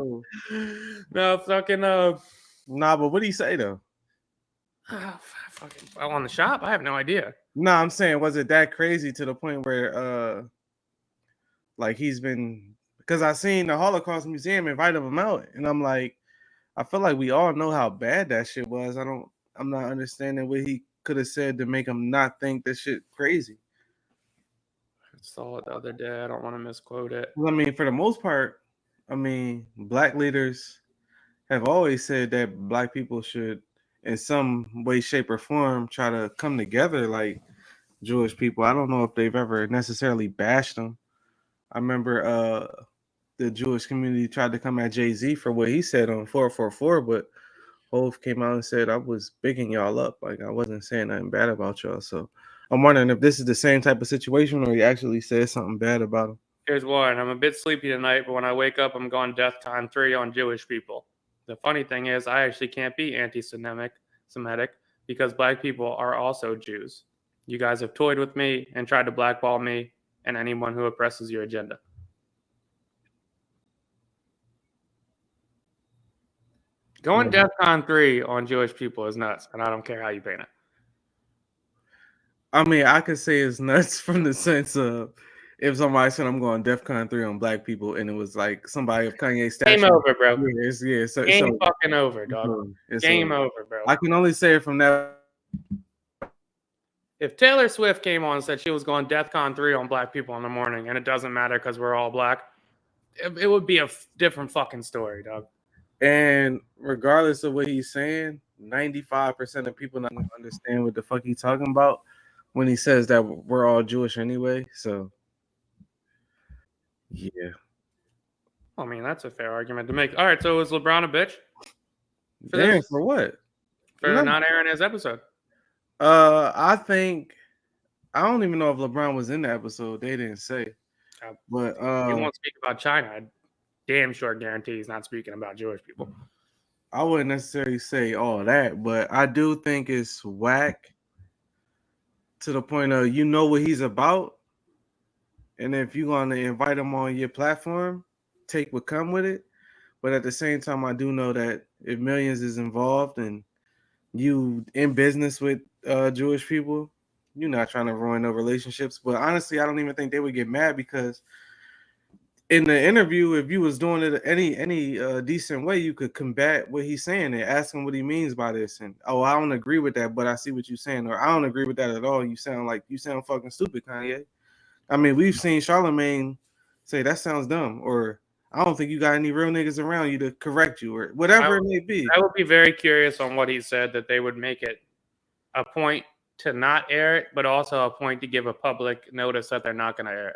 No, fucking Nah, but what did he say though? Fucking on the shop? I have no idea. No, I'm saying, was it that crazy to the point where like he's been, because I seen the Holocaust Museum invite him out, and I'm like, I feel like we all know how bad that shit was. I'm not understanding what he could have said to make him not think that shit crazy. I saw it the other day. I don't want to misquote it. Well, I mean, for the most part, I mean, black leaders have always said that black people should, in some way, shape, or form, try to come together like Jewish people. I don't know if they've ever necessarily bashed them. I remember the Jewish community tried to come at Jay-Z for what he said on 444, but Hov came out and said, I was bigging y'all up. Like, I wasn't saying nothing bad about y'all. So I'm wondering if this is the same type of situation or he actually said something bad about him. Here's one. I'm a bit sleepy tonight, but when I wake up, I'm going DEFCON 3 on Jewish people. The funny thing is, I actually can't be anti-Semitic because black people are also Jews. You guys have toyed with me and tried to blackball me and anyone who oppresses your agenda. Going DEFCON 3 on Jewish people is nuts, and I don't care how you paint it. I mean, I could say it's nuts from the sense of if somebody said I'm going DEFCON 3 on black people and it was like somebody of Kanye's stature. Game over, bro. Game fucking over, dog. Game over, bro. I can only say it from that. If Taylor Swift came on and said she was going DEFCON 3 on black people in the morning, and it doesn't matter because we're all black, it would be a different fucking story, dog. And regardless of what he's saying, 95% of people not gonna understand what the fuck he's talking about when he says that we're all Jewish anyway. So, yeah. I mean, that's a fair argument to make. All right, so is LeBron a bitch? For what? For not airing his episode. I think I don't even know if LeBron was in the episode. They didn't say. But he won't speak about China. I damn sure guarantee he's not speaking about Jewish people. I wouldn't necessarily say all that, but I do think it's whack to the point of you know what he's about. And if you're going to invite him on your platform, take what come with it. But at the same time, I do know that if millions is involved and you in business with Jewish people, you're not trying to ruin no relationships. But honestly, I don't even think they would get mad because in the interview, if you was doing it any decent way, you could combat what he's saying and ask him what he means by this. And I don't agree with that, but I see what you're saying, or I don't agree with that at all. You sound fucking stupid, Kanye. I mean, we've seen Charlemagne say that sounds dumb, or I don't think you got any real niggas around you to correct you, or whatever it may be. I would be very curious on what he said, that they would make it a point to not air it, but also a point to give a public notice that they're not going to air it.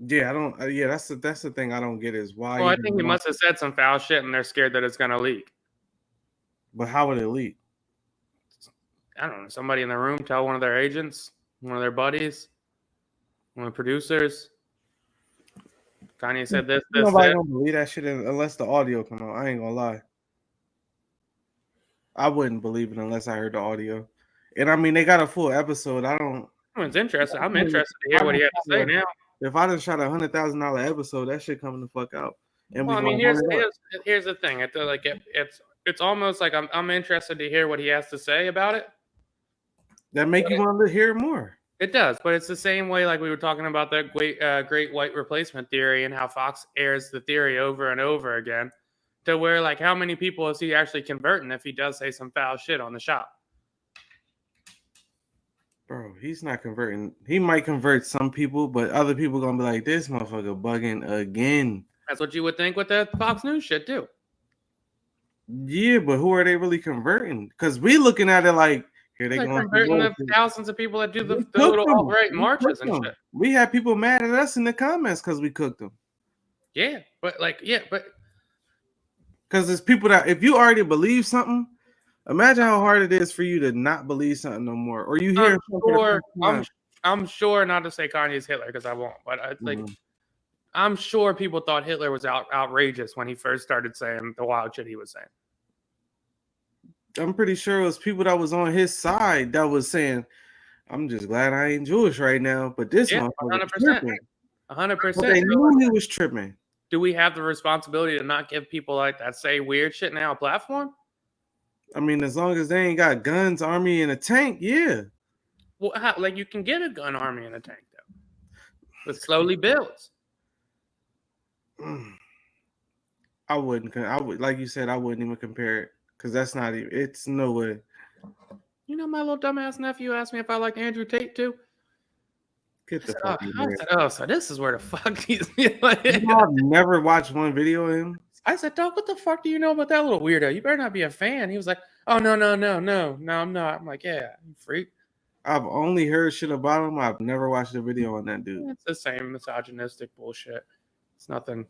Yeah, I don't. Yeah, that's the thing I don't get is why. Well, I think he must have said some foul shit, and they're scared that it's going to leak. But how would it leak? I don't know. Somebody in the room tell one of their agents, one of their buddies, one of the producers. Kanye said this. Nobody gonna believe that shit unless the audio come out. I ain't gonna lie. I wouldn't believe it unless I heard the audio. And I mean, they got a full episode. It's interesting. I'm interested to hear what he had to say now. If I just shot $100,000 episode, that shit coming the fuck out. And well, I mean, here's the thing. It's almost like I'm interested to hear what he has to say about it. That make you want to hear more. It does, but it's the same way like we were talking about that great white replacement theory and how Fox airs the theory over and over again. To where, like, how many people is he actually converting if he does say some foul shit on the shop? Bro, he's not converting. He might convert some people, but other people gonna be like, this motherfucker bugging again. That's what you would think with the Fox News shit too. Yeah, but who are they really converting? Because we looking at it like, here they Like going converting the thousands of people that do the little alt-right marches and shit. We had people mad at us in the comments because we cooked them. Yeah, but because there's people that if you already believe something, imagine how hard it is for you to not believe something no more, or you hear. I'm sure not to say Kanye's Hitler because I won't, but I'm sure people thought Hitler was outrageous when he first started saying the wild shit he was saying. I'm pretty sure it was people that was on his side that was saying, "I'm just glad I ain't Jewish right now." But this motherfucker 100%. They knew he was tripping. Do we have the responsibility to not give people like that say weird shit now a platform? I mean, as long as they ain't got guns, army, and a tank, yeah. Well, like you can get a gun, army, and a tank though, but slowly builds. I wouldn't. I would, like you said, I wouldn't even compare it because that's not even. It's no way. You know, my little dumbass nephew asked me if I liked Andrew Tate too. Get the fuck I said, oh, so this is where the fuck he's. I've never watched one video of him. I said, dog, what the fuck do you know about that little weirdo? You better not be a fan. He was like, oh, no, I'm not. I'm like, yeah, you freak. I've only heard shit about him. I've never watched a video on that dude. It's the same misogynistic bullshit. It's nothing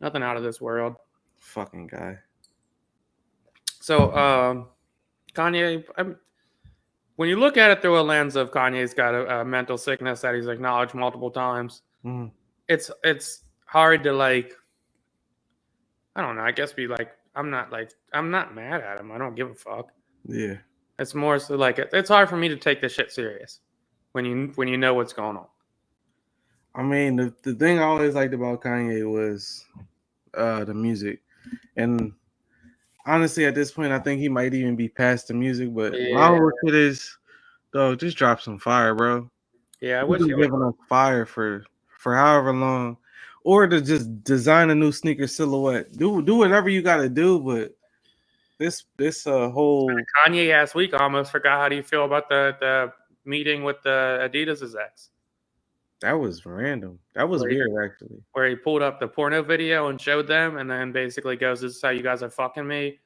out of this world. Fucking guy. So, Kanye, when you look at it through a lens of Kanye's got a mental sickness that he's acknowledged multiple times, it's hard to like. I don't know. I guess I'm not mad at him. I don't give a fuck. Yeah. It's more so like it's hard for me to take this shit serious when you know what's going on. I mean, the thing I always liked about Kanye was the music, and honestly, at this point, I think he might even be past the music. But my whole shit is, though, just drop some fire, bro. Yeah, I wish you giving us fire for however long. Or to just design a new sneaker silhouette. Do whatever you got to do, but this whole Kanye ass week, I almost forgot how do you feel about the meeting with the Adidas' ex. That was random. That was weird, actually. Where he pulled up the porno video and showed them, and then basically goes, "This is how you guys are fucking me,"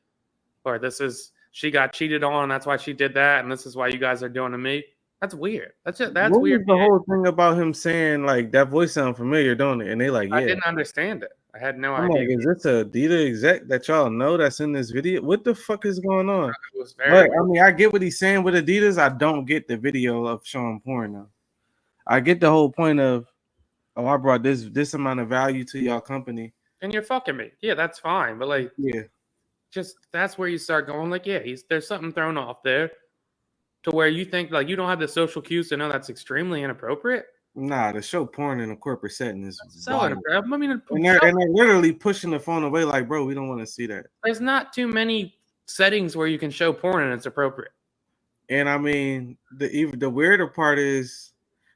or "This is she got cheated on, that's why she did that, and this is why you guys are doing to me." That's weird. That's what weird. Was the whole thing about him saying like that voice sound familiar, don't it? And they like, yeah. I didn't understand it. I had no I'm idea. Like, is this a Adidas exec that y'all know that's in this video? What the fuck is going on? But I mean, I get what he's saying with Adidas. I don't get the video of showing porn though. I get the whole point of, oh, I brought this amount of value to y'all company, and you're fucking me. Yeah, that's fine, but like, yeah, just that's where you start going. Like, yeah, there's something thrown off there. To where you think like you don't have the social cues to know that's extremely inappropriate. Nah, to show porn in a corporate setting is so inappropriate. I mean, and they're literally pushing the phone away, like, bro, we don't want to see that. There's not too many settings where you can show porn and it's appropriate. And I mean, the weirder part is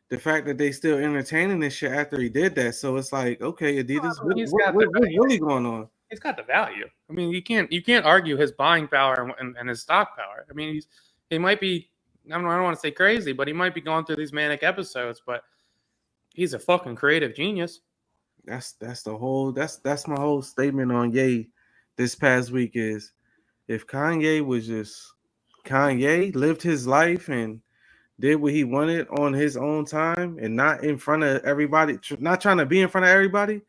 the fact that they still entertaining this shit after he did that. So it's like, okay, Adidas, what's really going on? He's got the value. I mean, you can't argue his buying power and his stock power. I mean, he might be. I don't want to say crazy, but he might be going through these manic episodes, but he's a fucking creative genius. That's my whole statement on Ye this past week is if Kanye was just Kanye, lived his life and did what he wanted on his own time and not in front of everybody, not trying to be in front of everybody,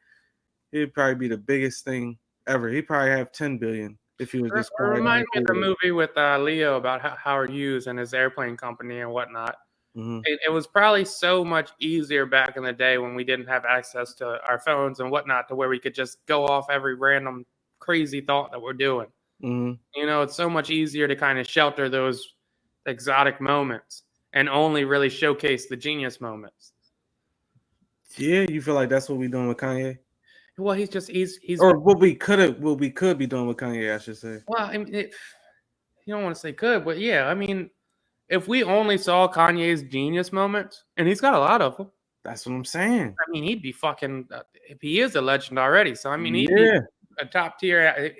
it'd probably be the biggest thing ever. He'd probably have 10 billion. If he was just remind me of the movie with Leo about Howard Hughes and his airplane company and whatnot. Mm-hmm. It was probably so much easier back in the day when we didn't have access to our phones and whatnot to where we could just go off every random crazy thought that we're doing. Mm-hmm. You know, it's so much easier to kind of shelter those exotic moments and only really showcase the genius moments. Yeah, you feel like that's what we're doing with Kanye? Well, he's or what we could be doing with Kanye, I should say. Well, I mean, you don't want to say could, but yeah, I mean, if we only saw Kanye's genius moments, and he's got a lot of them. That's what I'm saying. I mean, he'd be fucking. If he is a legend already, so I mean, he'd a top tier.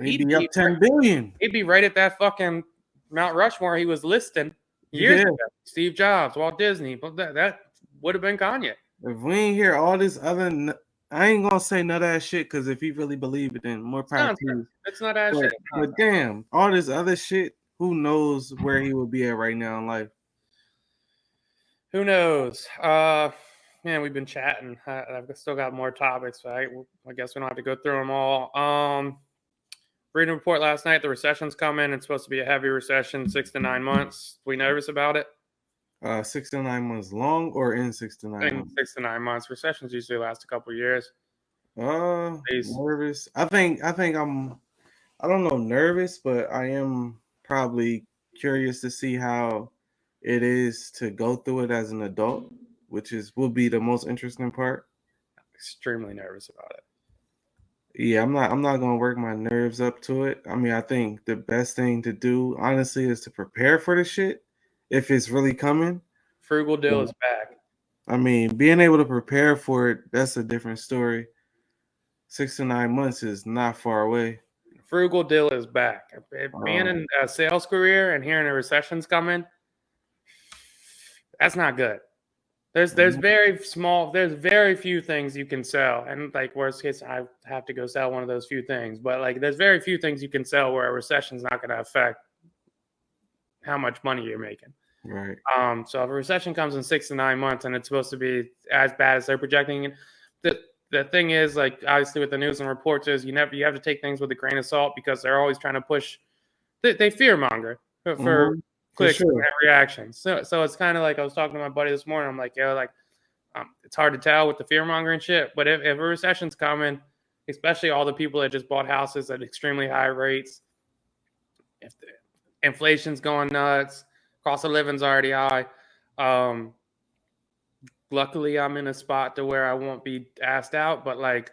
He'd be up 10 billion. He'd be right at that fucking Mount Rushmore he was listing years ago. Steve Jobs, Walt Disney, but that would have been Kanye. If we ain't hear all this other, I ain't gonna say none of that shit, because if he really believe it, then more power to you. It's not that shit. But damn, all this other shit, who knows where he would be at right now in life? Who knows? Man, we've been chatting. I've still got more topics, but I guess we don't have to go through them all. Reading a report last night, the recession's coming. It's supposed to be a heavy recession, 6 to 9 months. We nervous about it? 6 to 9 months long or in 6 to 9 months? 6 to 9 months. Recessions usually last a couple of years. Nervous. I think I'm, I don't know, nervous, but I am probably curious to see how it is to go through it as an adult, which will be the most interesting part. Extremely nervous about it. Yeah, I'm not gonna work my nerves up to it. I mean, I think the best thing to do, honestly, is to prepare for the shit if it's really coming. Frugal Dill is back. I mean, being able to prepare for it, that's a different story. 6 to 9 months is not far away. Frugal Dill is back. Being in a sales career and hearing a recession's coming, that's not good. There's very few things you can sell, and like worst case, I have to go sell one of those few things. But like, there's very few things you can sell where a recession's not going to affect how much money you're making. Right. So if a recession comes in 6 to 9 months and it's supposed to be as bad as they're projecting, the thing is, like, obviously with the news and reports is you have to take things with a grain of salt, because they're always trying to push. They fear monger for clicks and reactions. So it's kind of like, I was talking to my buddy this morning. I'm like, it's hard to tell with the fear monger and shit. But if a recession's coming, especially all the people that just bought houses at extremely high rates, if the inflation's going nuts, cost of living's already high. Luckily, I'm in a spot to where I won't be asked out, but like,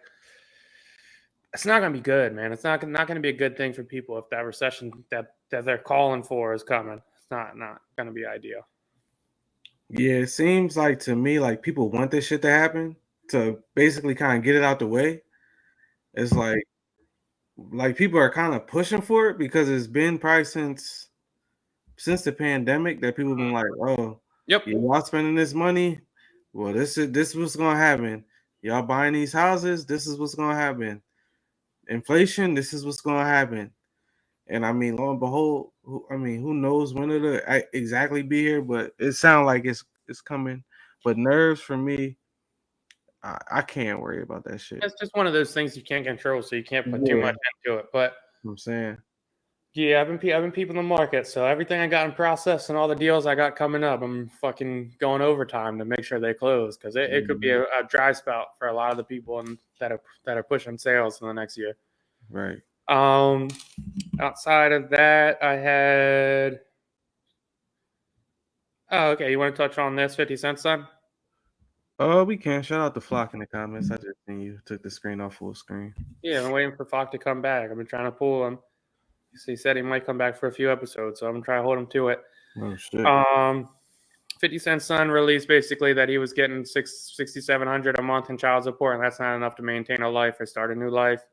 it's not going to be good, man. It's not going to be a good thing for people if that recession that they're calling for is coming. It's not going to be ideal. Yeah, it seems like to me, like, people want this shit to happen to basically kind of get it out the way. It's like people are kind of pushing for it, because it's been probably since the pandemic that people have been like, oh, yep, y'all spending this money. Well, this is what's gonna happen. Y'all buying these houses, this is what's gonna happen. Inflation, this is what's gonna happen. And I mean, lo and behold, who knows when it'll exactly be here? But it sounds like it's coming. But nerves for me, I can't worry about that shit. It's just one of those things you can't control, so you can't put too much into it. But I'm saying, yeah, I've been peeping the market, so everything I got in process and all the deals I got coming up, I'm fucking going overtime to make sure they close, because it could be a dry spout for a lot of the people that are pushing sales in the next year. Right. Outside of that, I had. Oh, okay. You want to touch on this 50 Cent son? Oh, we can. Shout out to Flock in the comments. I just seen you took the screen off full screen. Yeah, I'm waiting for Flock to come back. I've been trying to pull him. So he said he might come back for a few episodes, so I'm gonna try to hold him to it. Oh shit. 50 Cent's son released basically that he was getting $6,700 a month in child support, and that's not enough to maintain a life or start a new life.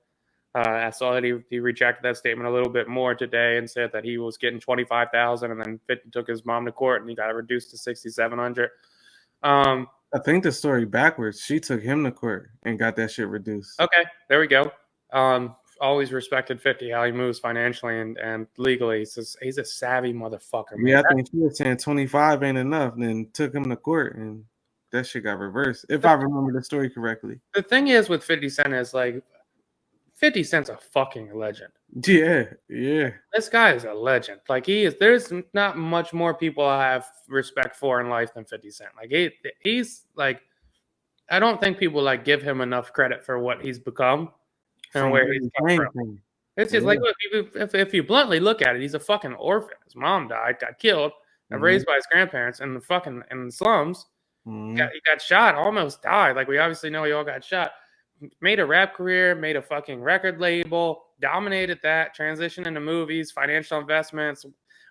I saw that he retracted that statement a little bit more today and said that he was getting $25,000, and then 50 took his mom to court and he got it reduced to $6,700. I think the story backwards. She took him to court and got that shit reduced. Okay, there we go. Always respected 50, how he moves financially and legally. He's a savvy motherfucker, man. Yeah, I think she was saying 25 ain't enough, then took him to court, and that shit got reversed, if I remember the story correctly. The thing is with 50 Cent is, like, 50 Cent's a fucking legend. Yeah. This guy is a legend. Like, he is. There's not much more people I have respect for in life than 50 Cent. Like, he's like, I don't think people like give him enough credit for what he's become and where he's come from. It's just like, look, if you bluntly look at it, he's a fucking orphan. His mom died, got killed, and raised by his grandparents in the slums. He got shot, almost died. Like, we obviously know he all got shot. Made a rap career, made a fucking record label, dominated that, transitioned into movies, financial investments,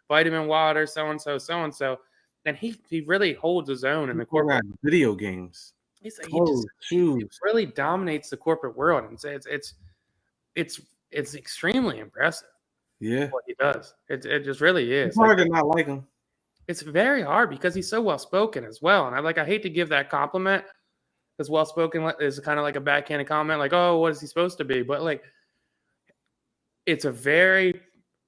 vitamin water, so-and-so. And he really holds his own in the corporate video games. He really dominates the corporate world. And it's it's extremely impressive. Yeah. What he does. It just really is. It's hard to not like him. It's very hard because he's so well spoken as well. And I hate to give that compliment because well spoken is kind of like a backhanded comment, like, oh, what is he supposed to be? But like, it's a very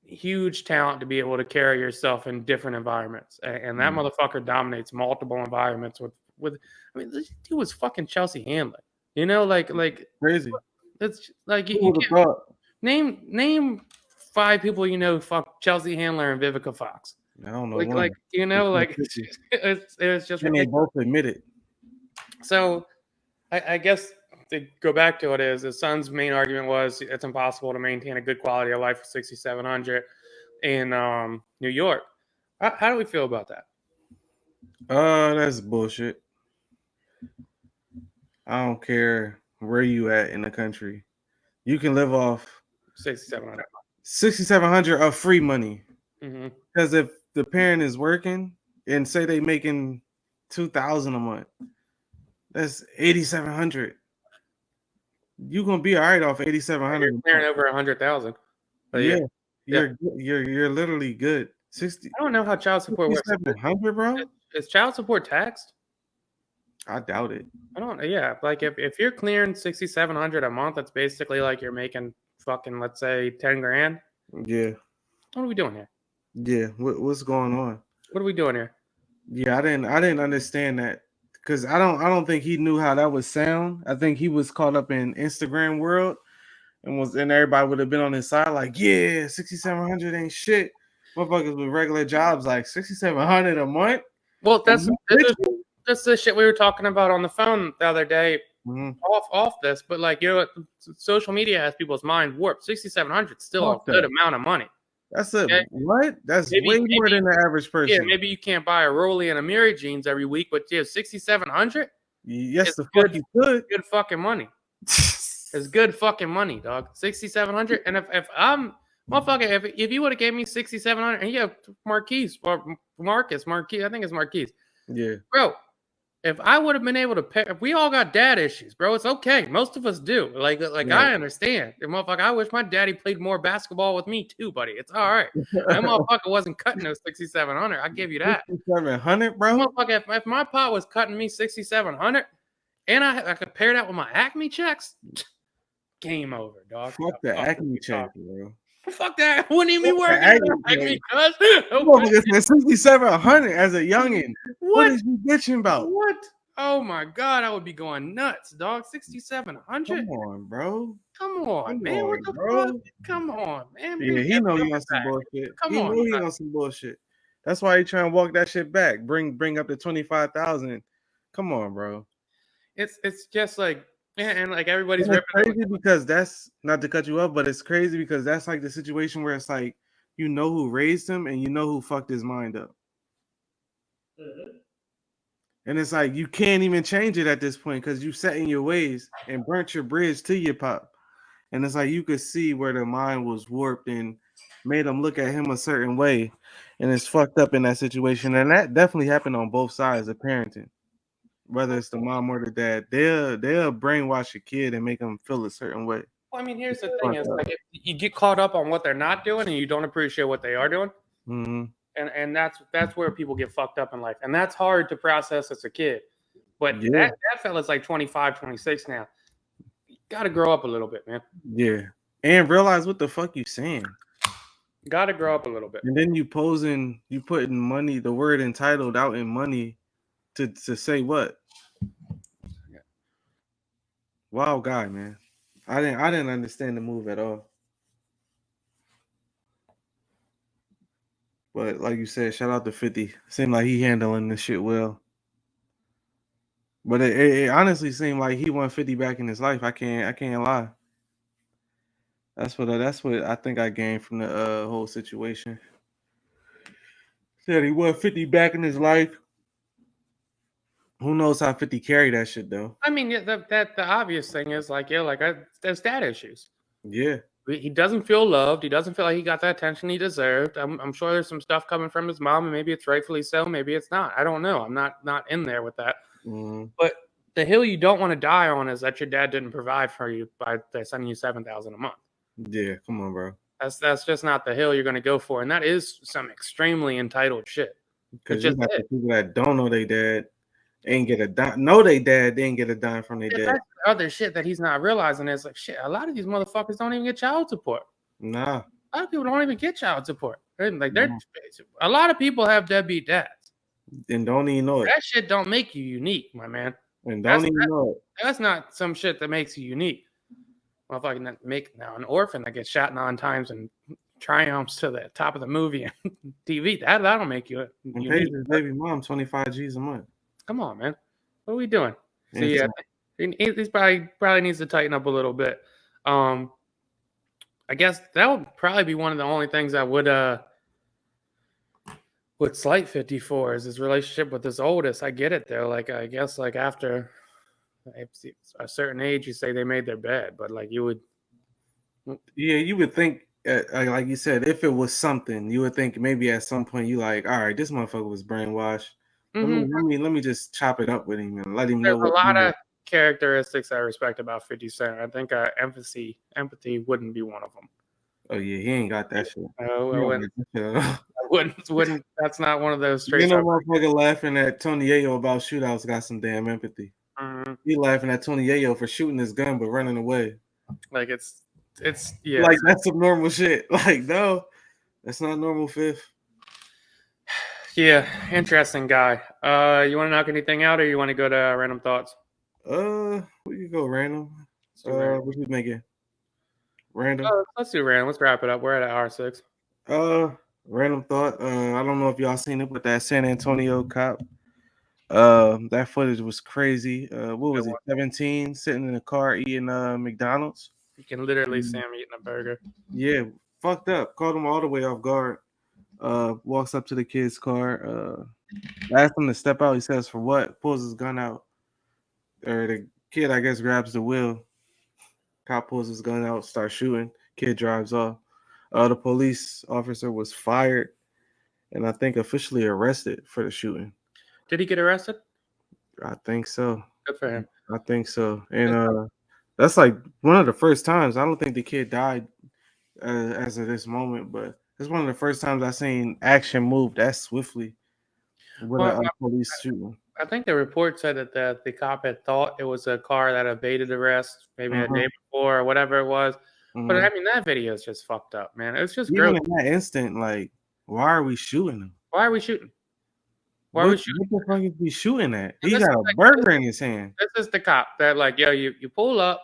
huge talent to be able to carry yourself in different environments. And that motherfucker dominates multiple environments with I mean, this dude was fucking Chelsea Handler. You know, like Crazy. it's like Who would've thought? name 5 people you know fuck Chelsea Handler and Vivica Fox. I don't know. Like you know, like it's just and they both admit it. So I guess to go back to it is his son's main argument was it's impossible to maintain a good quality of life for $6,700 in New York. How do we feel about that? That's bullshit. I don't care where you at in the country. You can live off $6,700 of free money. Because if the parent is working and say they making $2,000 a month, that's $8,700. You gonna be all right off $8,700. Parent over $100,000. Yeah, you're literally good. 60. I don't know how child support works. $6,700, bro. Is child support taxed? I doubt it. I don't know. Yeah, like if you're clearing $6,700 a month, that's basically like you're making fucking, let's say, 10 grand. Yeah. What are we doing here? Yeah. What's going on? What are we doing here? Yeah, I didn't understand that because I don't think he knew how that would sound. I think he was caught up in Instagram world and everybody would have been on his side like, yeah, $6,700 ain't shit. Motherfuckers with regular jobs like $6,700 a month. Well, that's the shit we were talking about on the phone the other day. Off this, but like, you know, social media has people's mind warped. $6,700 still a good amount of money. That's what? That's way more than the average person. Yeah, maybe you can't buy a Rolly and a Mary jeans every week, but yeah, $6,700. Yes, the fuck you could. Good fucking money. It's good fucking money, dog. $6,700. And if I'm motherfucker, if you would have gave me $6,700, and yeah, Marquise or Marcus, I think it's Marquise. Yeah, bro. If I would have been able to pay, if we all got dad issues, bro, it's okay. Most of us do. Like yeah. I understand. Motherfucker, I wish my daddy played more basketball with me too, buddy. It's all right. That motherfucker wasn't cutting those $6,700. I give you that. $6,700, bro. Motherfucker, if my pa was cutting me $6,700, and I could pair that with my Acme checks, game over, dog. Fuck the Acme check, bro. Fuck that. Wouldn't even be working. Acme, cuz. $6,700 as a youngin'. What is you bitching about? What? Oh my god, I would be going nuts, dog. $6,700. Come on, bro. Come on, man. What the fuck? Come on, man. Yeah, he know he on some bullshit. He on some bullshit. That's why he trying to walk that shit back. Bring up to 25,000. Come on, bro. It's just like, and like everybody's crazy because that's not to cut you up, but it's crazy because that's like the situation where it's like you know who raised him and you know who fucked his mind up. And it's like you can't even change it at this point because you set in your ways and burnt your bridge to your pop. And it's like you could see where the mind was warped and made him look at him a certain way, and it's fucked up in that situation. And that definitely happened on both sides of parenting. Whether it's the mom or the dad, they'll brainwash a kid and make them feel a certain way. Well, I mean, here's the thing: is like if you get caught up on what they're not doing and you don't appreciate what they are doing, and that's where people get fucked up in life, and that's hard to process as a kid. But that fella's like 25, 26 now. You gotta grow up a little bit, man. Yeah, and realize what the fuck you saying. Gotta grow up a little bit. And then you putting money, the word entitled out in money. To say what? Yeah. Wild guy, man. I didn't understand the move at all. But like you said, shout out to 50. Seemed like he handling this shit well. But it honestly seemed like he won 50 back in his life. I can't lie. That's what I think I gained from the whole situation. Said he won 50 back in his life. Who knows how 50 carry that shit though? I mean, the obvious thing is like, there's dad issues. Yeah, he doesn't feel loved. He doesn't feel like he got the attention he deserved. I'm sure there's some stuff coming from his mom, and maybe it's rightfully so, maybe it's not. I don't know. I'm not in there with that. But the hill you don't want to die on is that your dad didn't provide for you by sending you $7,000 a month. Yeah, come on, bro. That's just not the hill you're going to go for, and that is some extremely entitled shit. Because you got the people that don't know their dad, ain't get a dime. Know they dad, they ain't get a dime from their dad. That's the other shit that he's not realizing is like shit. A lot of these motherfuckers don't even get child support. Nah. A lot of people don't even get child support. Like a lot of people have deadbeat dads. And don't even know it. That shit don't make you unique, my man. And don't even know it. That's not some shit that makes you unique. Motherfucking make now an orphan that gets shot 9 times and triumphs to the top of the movie and TV. That'll make you unique. Pays his baby mom 25 G's a month. Come on, man. What are we doing? So yeah, he's probably needs to tighten up a little bit. I guess that would probably be one of the only things I would slight 54 is his relationship with his oldest. I get it though. Like I guess like after a certain age, you say they made their bed, but like you would. Yeah, you would think, like you said, if it was something, you would think maybe at some point you like, all right, this motherfucker was brainwashed. Mm-hmm. Let me just chop it up with him and let him know. There's a lot of characteristics I respect about 50 Cent. I think empathy wouldn't be one of them. Oh yeah, he ain't got that shit. I wouldn't. That's not one of those traits. You know, motherfucker laughing at Tony Yayo about shootouts got some damn empathy. Mm-hmm. He laughing at Tony Yayo for shooting his gun but running away. Like it's yeah. Like that's some normal shit. Like no, that's not normal, Fifth. Yeah, interesting guy. You want to knock anything out, or you want to go to random thoughts? We can go random. What you making? Random. Let's do random. Let's wrap it up. We're at hour 6. Random thought. I don't know if y'all seen it, but that San Antonio cop. That footage was crazy. What was he? 17, sitting in a car eating McDonald's. You can literally see him eating a burger. Yeah, fucked up. Caught him all the way off guard. Walks up to the kid's car. Asked him to step out. He says, "For what?" Pulls his gun out. Or the kid, I guess, grabs the wheel. Cop pulls his gun out, starts shooting. Kid drives off. The police officer was fired, and I think officially arrested for the shooting. Did he get arrested? I think so. Good for him. I think so. And that's like one of the first times. I don't think the kid died as of this moment, but it's one of the first times I've seen action move that swiftly with a police shooting. I think the report said that the cop had thought it was a car that evaded arrest maybe a day before or whatever it was. Mm-hmm. But I mean, that video is just fucked up, man. It's just even in that instant, like, why are we shooting him? Why are we shooting? What the fuck is he shooting at? He got a burger in his hand. This is the cop that like, yo, you pull up,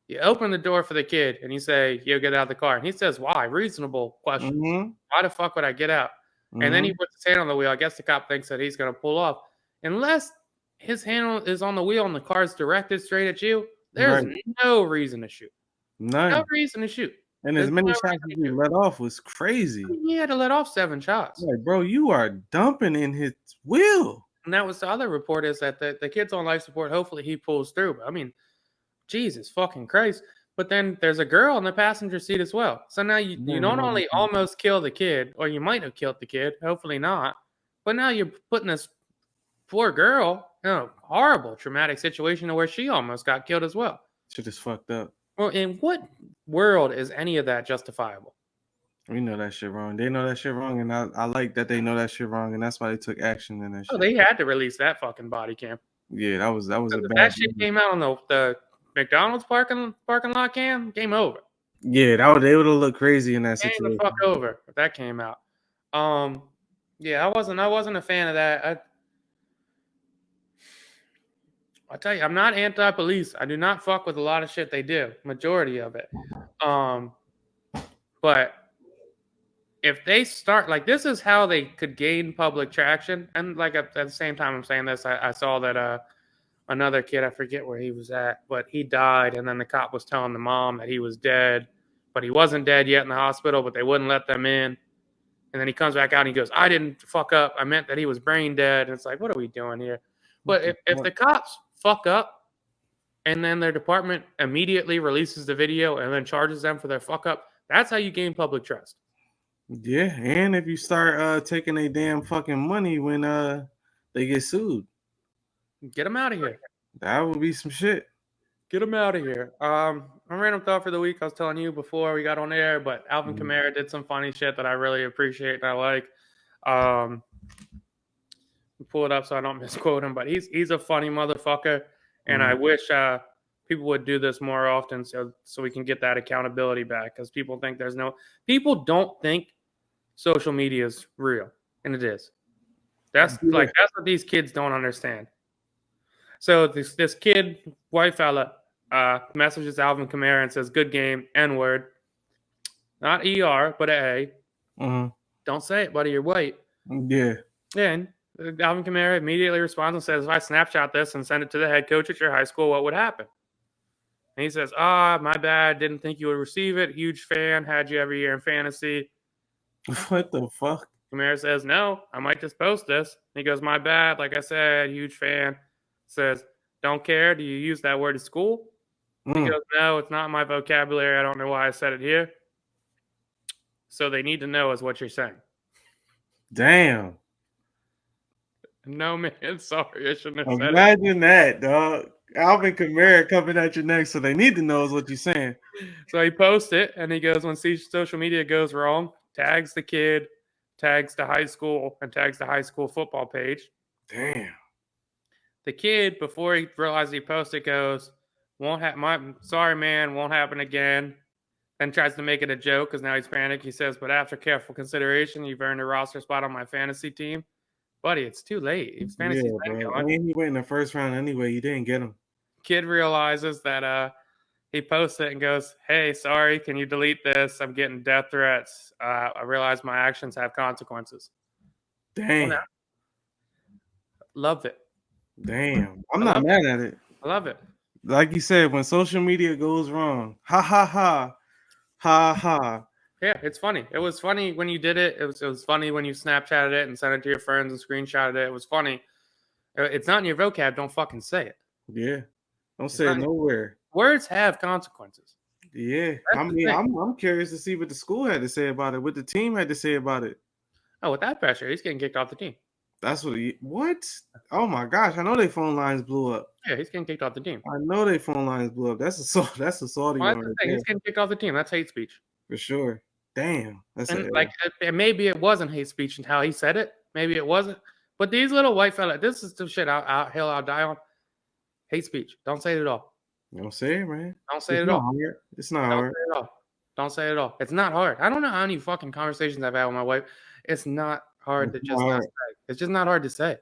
you open the door for the kid, and you say, yo, get out of the car. And he says, why? Reasonable question. Mm-hmm. Why the fuck would I get out? Mm-hmm. And then he puts his hand on the wheel. I guess the cop thinks that he's going to pull off. Unless his hand is on the wheel and the car's directed straight at you, there's no reason to shoot. No reason to shoot. And as many shots as he let off was crazy. He had to let off 7 shots. Like, bro, you are dumping in his wheel. And that was the other report is that the kid's on life support. Hopefully he pulls through. But I mean, Jesus fucking Christ. But then there's a girl in the passenger seat as well. So now you not only almost kill the kid, or you might have killed the kid, hopefully not, but now you're putting this poor girl in a horrible traumatic situation where she almost got killed as well. Shit is fucked up. Well, in what world is any of that justifiable? We know that shit wrong. They know that shit wrong, and I like that they know that shit wrong, and that's why they took action in that shit. Oh, they had to release that fucking body cam. Yeah, that was a bad. That shit came out on the McDonald's parking lot cam. Game over. Yeah, they would have looked crazy in that situation. Game the fuck over if that came out. Yeah, I wasn't a fan of that. I tell you, I'm not anti-police. I do not fuck with a lot of shit they do, majority of it. But if they start, like, this is how they could gain public traction. And like at the same time I'm saying this, I saw that another kid, I forget where he was at, but he died. And then the cop was telling the mom that he was dead, but he wasn't dead yet in the hospital, but they wouldn't let them in. And then he comes back out and he goes, I didn't fuck up. I meant that he was brain dead. And it's like, what are we doing here? But if the cops fuck up and then their department immediately releases the video and then charges them for their fuck up, that's how you gain public trust. Yeah, and if you start taking a damn fucking money when they get sued, get them out of here. That would be some shit. Get them out of here. my random thought for the week, I was telling you before we got on air, but Alvin Kamara did some funny shit that I really appreciate and I like. Pull it up so I don't misquote him, but he's a funny motherfucker, and I wish people would do this more often so we can get that accountability back, because people don't think social media is real, and it is. That's what these kids don't understand. So this kid, white fella, messages Alvin Kamara and says, "Good game, N-word." Not ER, but A. Don't say it, buddy, you're white. Yeah. Then Alvin Kamara immediately responds and says, "If I snapshot this and send it to the head coach at your high school, what would happen?" And he says, my bad, didn't think you would receive it. Huge fan, had you every year in fantasy. What the fuck? Kamara says, "No, I might just post this." And he goes, "My bad, like I said, huge fan." Says, "Don't care, do you use that word at school?" He goes, "No, it's not my vocabulary. I don't know why I said it here." So they need to know is what you're saying. Damn. No, man, sorry, I shouldn't have said Imagine that, dog. Alvin Kamara coming at your neck, so they need to know is what you're saying. So he posts it, and he goes, when social media goes wrong, tags the kid, tags the high school, and tags the high school football page. Damn. The kid, before he realized he posted, goes, sorry, man, won't happen again. Then tries to make it a joke because now he's panicked. He says, "But after careful consideration, you've earned a roster spot on my fantasy team." Buddy, it's too late. His fantasy's not going. I mean, he went in the first round anyway. You didn't get him. Kid realizes that he posts it and goes, "Hey, sorry, can you delete this? I'm getting death threats. I realize my actions have consequences." Damn. Love it. Damn. I'm not mad at it. I love it. Like you said, when social media goes wrong, ha ha ha, ha ha. Yeah, it's funny. It was funny when you did it. It was funny when you Snapchatted it and sent it to your friends and screenshotted it. It was funny. It's not in your vocab. Don't fucking say it. Yeah. Don't say it nowhere. Words have consequences. Yeah. I mean, I'm curious to see what the school had to say about it, what the team had to say about it. Oh, with that pressure, he's getting kicked off the team. That's what? Oh my gosh! I know their phone lines blew up. Yeah, he's getting kicked off the team. I know their phone lines blew up. That's a Saudi Well, that's one. the thing. He's getting kicked off the team. That's hate speech. For sure. Damn. Maybe it wasn't hate speech and how he said it. Maybe it wasn't. But these little white fella, this is the shit I'll die on. Hate speech. Don't say it at all. Don't say it, man. Don't say it at all. It's not hard. Say it at all. Don't say it at all. It's not hard. I don't know how many fucking conversations I've had with my wife. It's not hard to just not say. It's just not hard to say.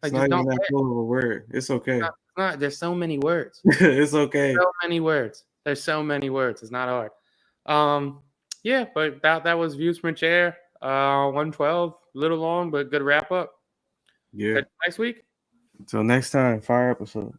Like, it's not even that full of a word. It's okay. It's not. There's so many words. It's okay. So many words. There's so many words. It's not hard. Yeah, but that was Views from a Chair. 112, a little long, but good wrap up. Yeah. Next week. Until next time, fire episode.